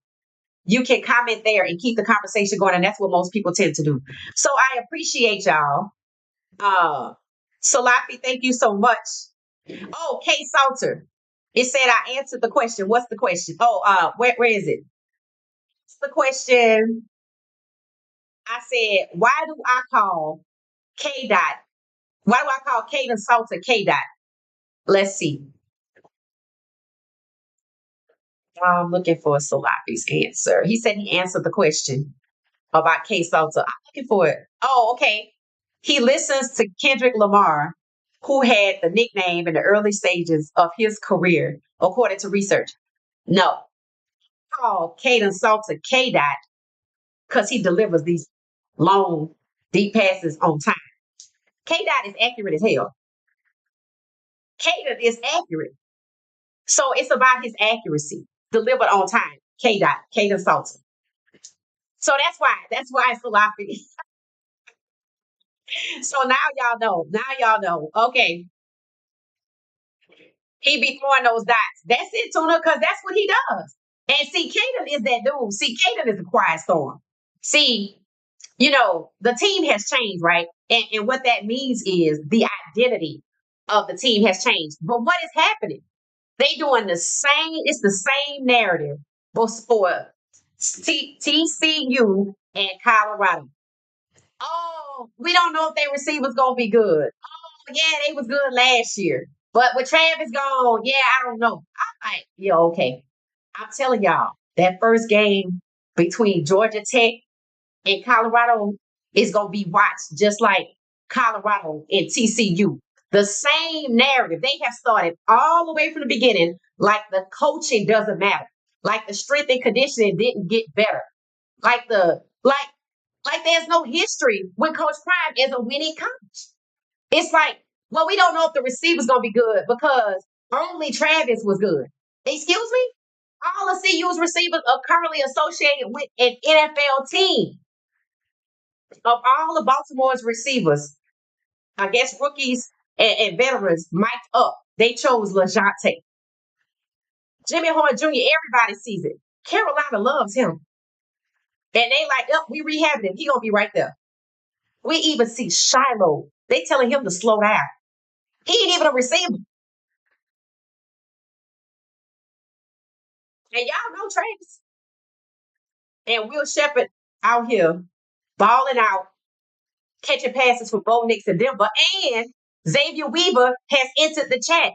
You can comment there and keep the conversation going, and that's what most people tend to do. So I appreciate y'all. Salafi, thank you so much. Oh, Kate Salter. It said I answered the question. What's the question? Oh, where is it? What's the question? I said, why do I call K dot? Why do I call Kate Salter K dot? Let's see. I'm looking for Salafi's answer. He said he answered the question about Kate Salter. I'm looking for it. Oh, okay. He listens to Kendrick Lamar, who had the nickname in the early stages of his career, according to research. No, call Caden Salter K dot because he delivers these long, deep passes on time. K dot is accurate as hell. Caden is accurate. So it's about his accuracy delivered on time. K dot, Caden Salter. So that's why. That's why it's Salafi. So now y'all know. Now y'all know. Okay. He be throwing those dots. That's it, Tuna, because that's what he does. And see, Caden is that dude. See, Caden is the quiet storm. See, the team has changed, right? And what that means is the identity of the team has changed. But what is happening? They doing the same, it's the same narrative both for TCU and Colorado. Oh, we don't know if their receivers gonna be good. Oh, yeah, they was good last year. But with Travis gone, yeah, I don't know. I'm like, yeah, okay. I'm telling y'all, that first game between Georgia Tech and Colorado is going to be watched just like Colorado and TCU. The same narrative. They have started all the way from the beginning, like the coaching doesn't matter. Like the strength and conditioning didn't get better. Like there's no history when Coach Prime is a winning coach. It's like, well, we don't know if the receiver's gonna be good because only Travis was good. Excuse me? All of CU's receivers are currently associated with an NFL team. Of all of Baltimore's receivers, I guess rookies and veterans mic'd up, they chose LaJohntay. Jimmy Horn Jr., everybody sees it. Carolina loves him. And they like, oh, we rehabbing him. He gonna be right there. We even see Shiloh. They telling him to slow down. He ain't even a receiver. And y'all know Travis. And Will Shepherd out here balling out, catching passes for Bo Nix and Denver. And Xavier Weaver has entered the chat.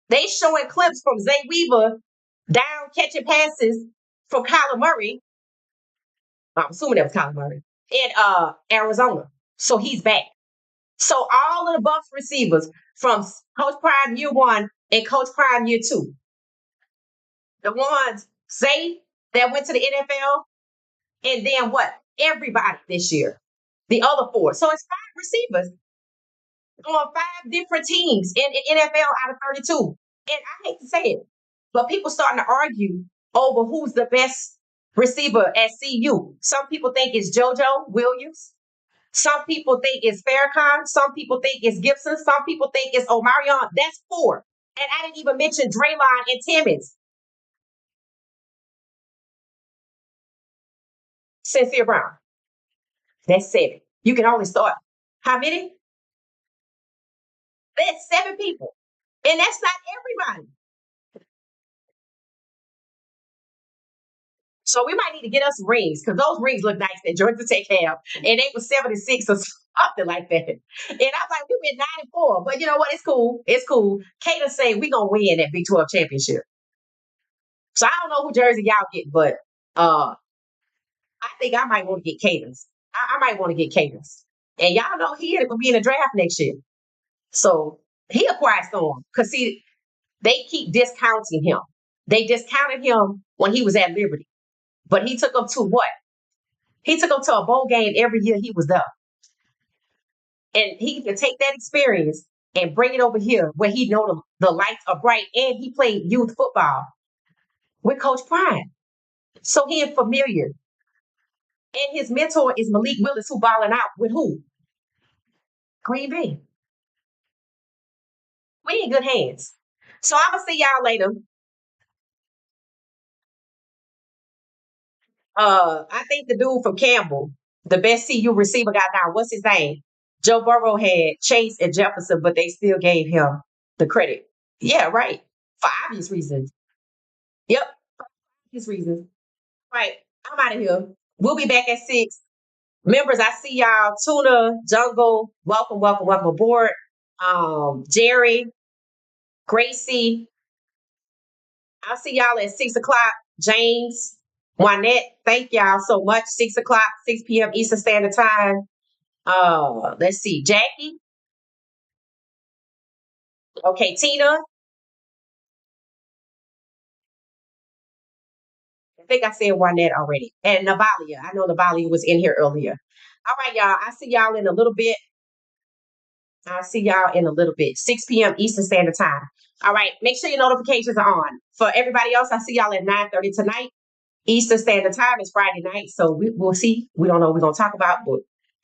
They showing clips from Zay Weaver down catching passes from Kyler Murray. I'm assuming that was Kyler Murray in Arizona. So he's back. So all of the Bucs receivers from Coach Prime year 1 and Coach Prime year 2, the ones Zay that went to the NFL, and then what? Everybody this year, the other 4. So it's 5 receivers on 5 different teams in NFL out of 32. And I hate to say it, but people starting to argue over who's the best receiver at CU. Some people think it's JoJo Williams. Some people think it's Farrakhan. Some people think it's Gibson. Some people think it's Omarion. That's 4. And I didn't even mention Draylon and Timmons. Sincere Brown. That's 7. You can only start how many? That's 7 people. And that's not everybody. So we might need to get us rings because those rings look nice that Georgia Tech have. And they were 76 or something like that. And I was like, we went 9-4. But you know what? It's cool. It's cool. Cater say we gonna win that Big 12 championship. So I don't know who jersey y'all get, but I think I might want to get Caters. I might want to get Caters. And y'all know he will be in the draft next year. So he acquired Storm. Because see, they keep discounting him. They discounted him when he was at Liberty. But he took them to what? He took them to a bowl game every year he was there. And he can take that experience and bring it over here where he know the lights are bright and he played youth football with Coach Prime. So he is familiar. And his mentor is Malik Willis, who balling out with who? Green Bay. We in good hands. So I'm gonna see y'all later. I think the dude from Campbell, the best CU receiver got now. What's his name? Joe Burrow had Chase and Jefferson, but they still gave him the credit. Yeah, right. For obvious reasons. Yep, obvious reasons. Right. I'm out of here. We'll be back at 6. Members, I see y'all. Tuna, Jungle, welcome, welcome, welcome aboard. Jerry, Gracie, I'll see y'all at 6 o'clock. James, Juanette, thank y'all so much. 6 o'clock, 6 p.m. Eastern Standard Time. Let's see, Jackie. Okay, Tina. I think I said Juanette already. And Navalia. I know Navalia was in here earlier. All right, y'all. I'll see y'all in a little bit. 6 p.m. Eastern Standard Time. All right. Make sure your notifications are on. For everybody else, I see y'all at 9:30 tonight. Eastern Standard Time is Friday night. So we'll see. We don't know what we're going to talk about, but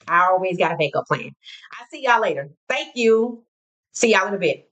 I always got a backup plan. I'll see y'all later. Thank you. See y'all in a bit.